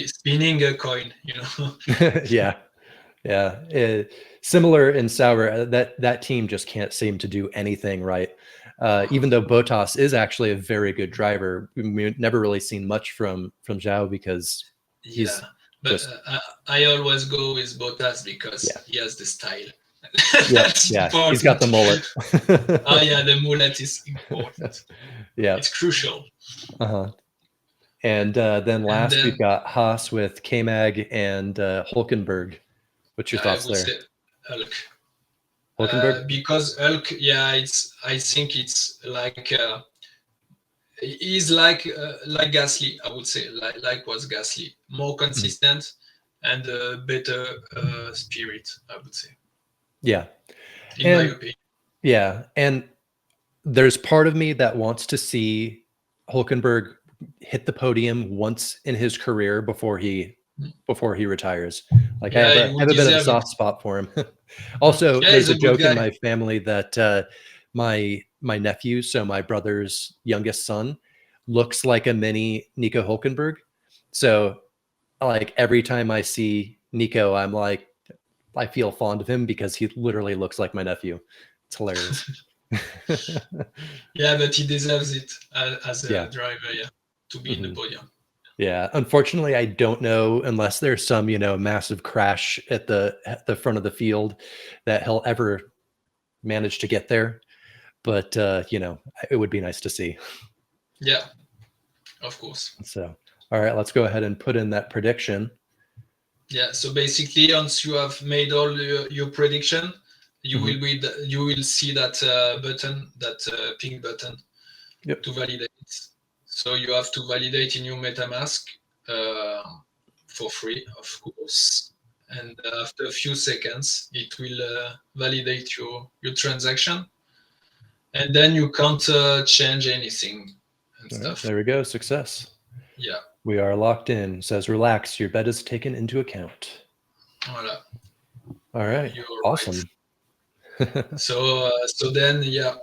S2: spinning a coin, you know.
S1: yeah, yeah. Similar in Sauber, that team just can't seem to do anything right. Even though Bottas is actually a very good driver, we've never really seen much from Zhao because he's
S2: Yeah, but
S1: just
S2: I always go with Bottas because
S1: yeah,
S2: he has the style.
S1: yeah,
S2: That's
S1: yeah. He's got
S2: important.
S1: the mullet.
S2: Oh yeah, the mullet is important.
S1: Yeah.
S2: It's crucial.
S1: Uh-huh. And then
S2: And
S1: last we've
S2: then
S1: got Haas with K-Mag and Hulkenberg. What's your
S2: I
S1: thoughts
S2: would
S1: there?
S2: say Hulk.
S1: Hulkenberg?
S2: Because Hulk, yeah, I think it's like he's like Gasly, I would say, like was Gasly, more
S1: Mhm.
S2: consistent and better spirit, I would say,
S1: Yeah.
S2: in my
S1: And
S2: opinion.
S1: yeah, and there's part of me that wants to see Hulkenberg hit the podium once in his career before he retires. Like
S2: Yeah,
S1: I
S2: he would
S1: have a bit of a
S2: deserve it.
S1: soft spot for him. Also,
S2: Yeah, he's
S1: there's
S2: a
S1: a
S2: good
S1: joke in
S2: guy.
S1: my family that my nephew, so my brother's youngest son, looks like a mini Nico Hulkenberg. So like every time I see Nico, I'm like I feel fond of him because he literally looks like my nephew. It's hilarious.
S2: Yeah, but he deserves it as
S1: Yeah.
S2: a driver, yeah, to be in the
S1: Mhm.
S2: podium.
S1: Yeah. Unfortunately, I don't know unless there's some, massive crash at the front of the field that he'll ever manage to get there. But it would be nice to see.
S2: Yeah, of course.
S1: So, all right, let's go ahead and put in that prediction.
S2: Yeah, so basically, once you have made all your prediction,
S1: Mhm.
S2: you will see that button, that pink button
S1: Yep.
S2: to validate. So you have to validate in your MetaMask uh, for free, of course. And after a few seconds, it will validate your transaction, and then you can't change anything and
S1: All right,
S2: stuff.
S1: there we go. Success.
S2: Yeah,
S1: We are locked in. Says relax. Your bet is taken into account.
S2: voilà,
S1: All right.
S2: you're right.
S1: Awesome.
S2: So then, yeah.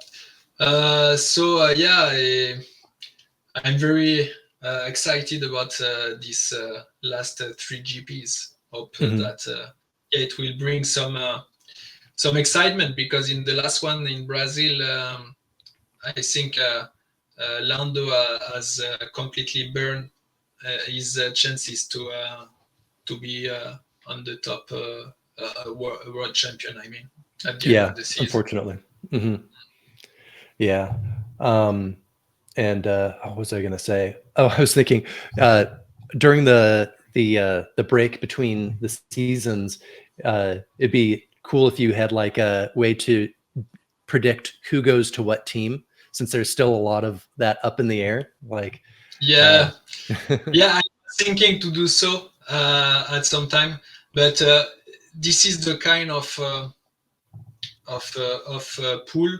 S2: Yeah, I'm very excited about this last three GPs. Hope
S1: Mhm.
S2: that yeah, it will bring some excitement, because in the last one in Brazil, I think Lando has completely burned his chances to be on the top world champion. I mean, at the end
S1: Yeah,
S2: of the season.
S1: unfortunately. Hmm. Yeah. And what was I going to say? Oh, I was thinking during the break between the seasons, it'd be cool if you had like a way to predict who goes to what team, since there's still a lot of that up in the air. Like, uh,
S2: Yeah, yeah, I'm thinking to do so at some time, but this is the kind of pool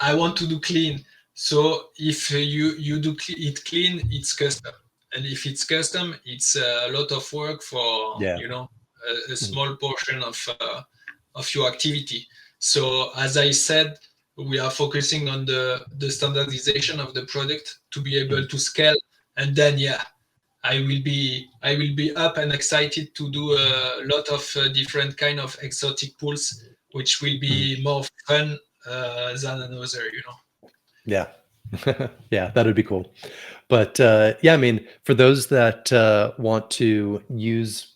S2: I want to do clean. So if you do it clean, it's custom, and if it's custom, it's a lot of work for
S1: yeah.
S2: a
S1: Mhm.
S2: small portion of your activity. So as I said, we are focusing on the standardization of the product to be able
S1: Mhm.
S2: to scale, and then yeah, I will be up and excited to do a lot of different kind of exotic pools, which will
S1: Mhm.
S2: be more fun than another.
S1: Yeah. Yeah, that would be cool. But yeah, I mean, for those that want to use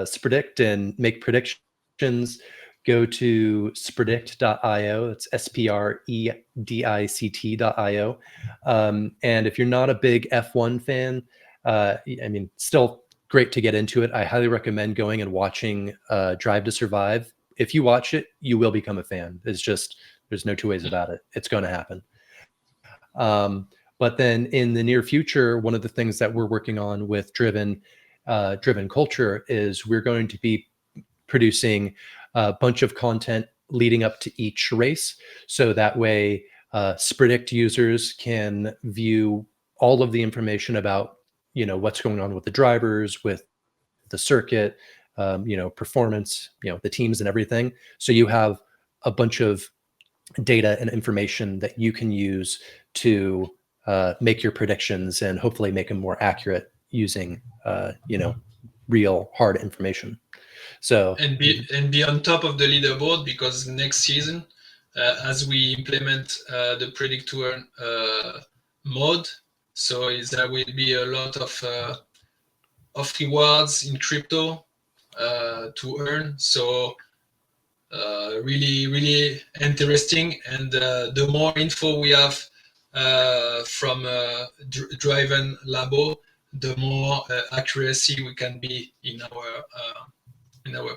S1: Spredict and make predictions, go to spredict.io. It's spredict.io. And if you're not a big F1 fan, I mean, still great to get into it. I highly recommend going and watching Drive to Survive. If you watch it, you will become a fan. It's just, there's no two ways about it. It's going to happen. But then in the near future, one of the things that we're working on with Driven Culture is we're going to be producing a bunch of content leading up to each race. So that way, Spredict users can view all of the information about, what's going on with the drivers, with the circuit, performance, the teams and everything. So you have a bunch of data and information that you can use to make your predictions and hopefully make them more accurate using real hard information. So
S2: and be on top of the leaderboard, because next season, as we implement the predict to earn mode, so there will be a lot of rewards in crypto to earn. So really interesting, and the more info we have from DRVN Labo, the more accuracy we can be in our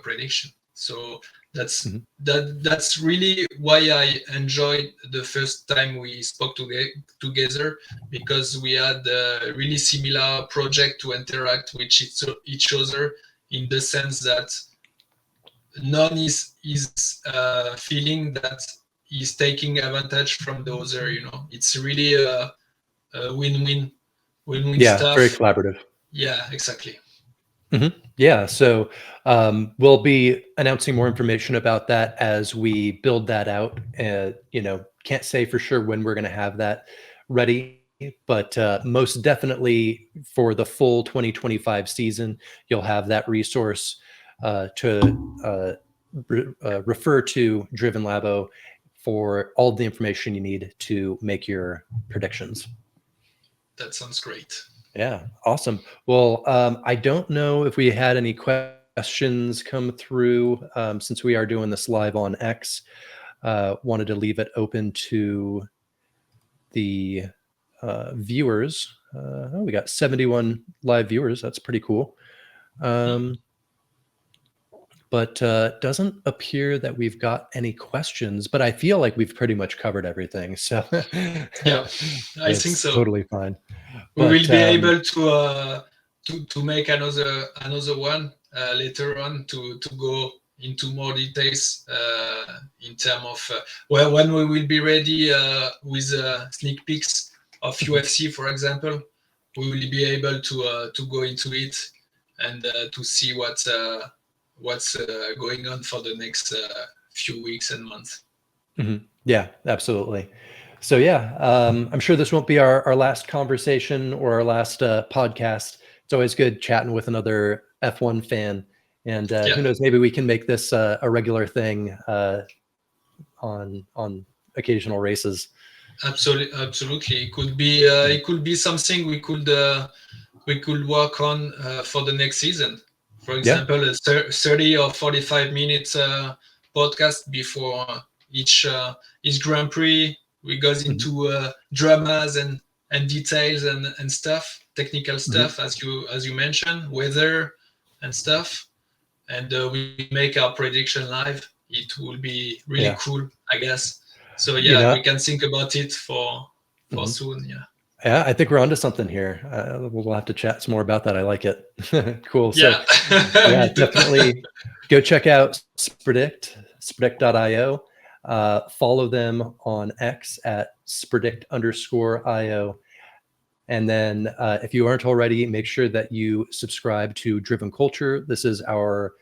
S2: prediction. So that's that's really why I enjoyed the first time we spoke together, because we had a really similar project to interact with each other, in the sense that none is feeling that he's taking advantage from the other. It's really a win-win
S1: yeah, very
S2: stuff.
S1: collaborative.
S2: Yeah, exactly.
S1: Yeah, so we'll be announcing more information about that as we build that out. Can't say for sure when we're going to have that ready, but most definitely for the full 2025 season, you'll have that resource to refer to DRVN Labo for all the information you need to make your predictions.
S2: That sounds great.
S1: Yeah, awesome. Well, I don't know if we had any questions come through since we are doing this live on X. Wanted to leave it open to the viewers. We got 71 live viewers. That's pretty cool. But doesn't appear that we've got any questions, but I feel like we've pretty much covered everything. So
S2: yeah, I think so.
S1: Totally fine.
S2: We will be able to make another one later on to go into more details in terms of when we will be ready with sneak peeks of UFC, for example. We will be able to go into it and to see what's going on for the next few weeks and months.
S1: Yeah, absolutely. So yeah, I'm sure this won't be our last conversation or our last podcast. It's always good chatting with another F1 fan, and who knows, maybe we can make this a regular thing on occasional races.
S2: Absolutely. It could be something we could work on for the next season. For example, a 30 or 45 minutes podcast before each Grand Prix. We go into dramas and details and stuff, technical stuff, as you mentioned, weather and stuff, and we make our prediction live. It will be really cool, I guess. So we can think about it for soon.
S1: Yeah, I think we're onto something here. We'll have to chat some more about that. I like it. Cool.
S2: Yeah.
S1: So yeah, definitely go check out Spredict.io. Follow them on X at Spredict_IO. And then if you aren't already, make sure that you subscribe to Driven Culture. This is our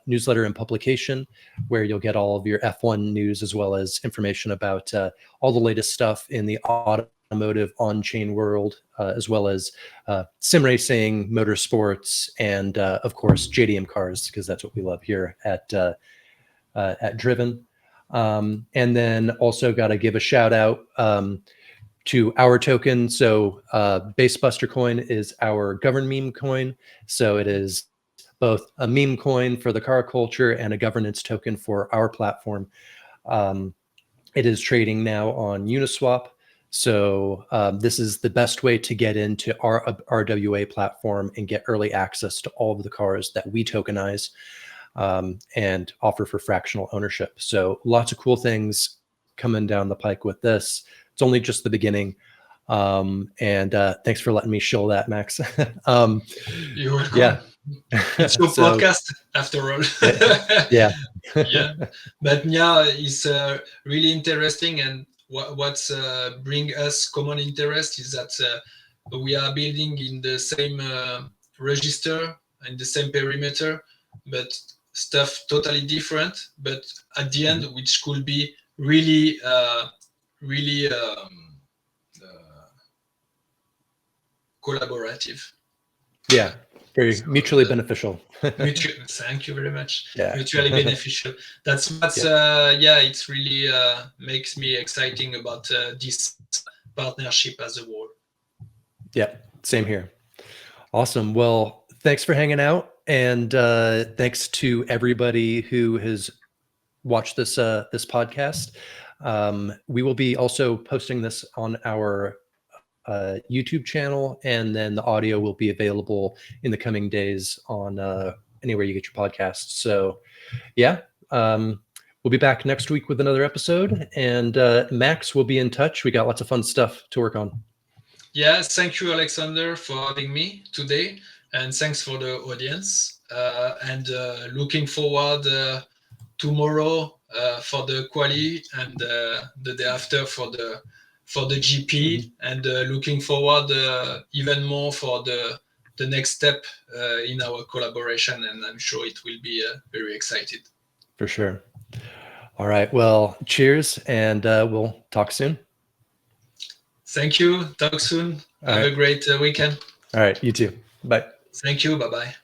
S1: newsletter and publication where you'll get all of your F1 news, as well as information about all the latest stuff in the automotive on-chain world, as well as sim racing, motorsports, and of course JDM cars, because that's what we love here at Driven. And then also got to give a shout out to our token. So Basebuster coin is our governed meme coin. So it is both a meme coin for the car culture and a governance token for our platform. It is trading now on Uniswap. So this is the best way to get into our RWA platform and get early access to all of the cars that we tokenize and offer for fractional ownership. So lots of cool things coming down the pike with this. It's only just the beginning. And thanks for letting me shill that, Max.
S2: You're welcome.
S1: Yeah.
S2: It's your podcast after all.
S1: Yeah.
S2: But yeah, it's really interesting, and what's bring us common interest is that we are building in the same register and the same perimeter, but stuff totally different, but at the end, which could be really collaborative.
S1: Yeah, very mutually beneficial.
S2: Thank you very much.
S1: Yeah.
S2: Mutually beneficial. That's what's it's really makes me exciting about this partnership as a whole.
S1: Yeah, same here. Awesome. Well, thanks for hanging out, and thanks to everybody who has watched this this podcast. We will be also posting this on our YouTube channel, and then the audio will be available in the coming days on anywhere you get your podcasts. So, yeah, we'll be back next week with another episode, and Max will be in touch. We got lots of fun stuff to work on.
S2: Yeah, thank you, Alexander, for having me today, and thanks for the audience. And looking forward tomorrow for the quali, and the day after for the GP, and looking forward even more for the next step in our collaboration. And I'm sure it will be very excited.
S1: For sure. All right. Well, cheers, and we'll talk soon.
S2: Thank you. Talk soon. Have a great weekend.
S1: All right. You too. Bye.
S2: Thank you. Bye-bye.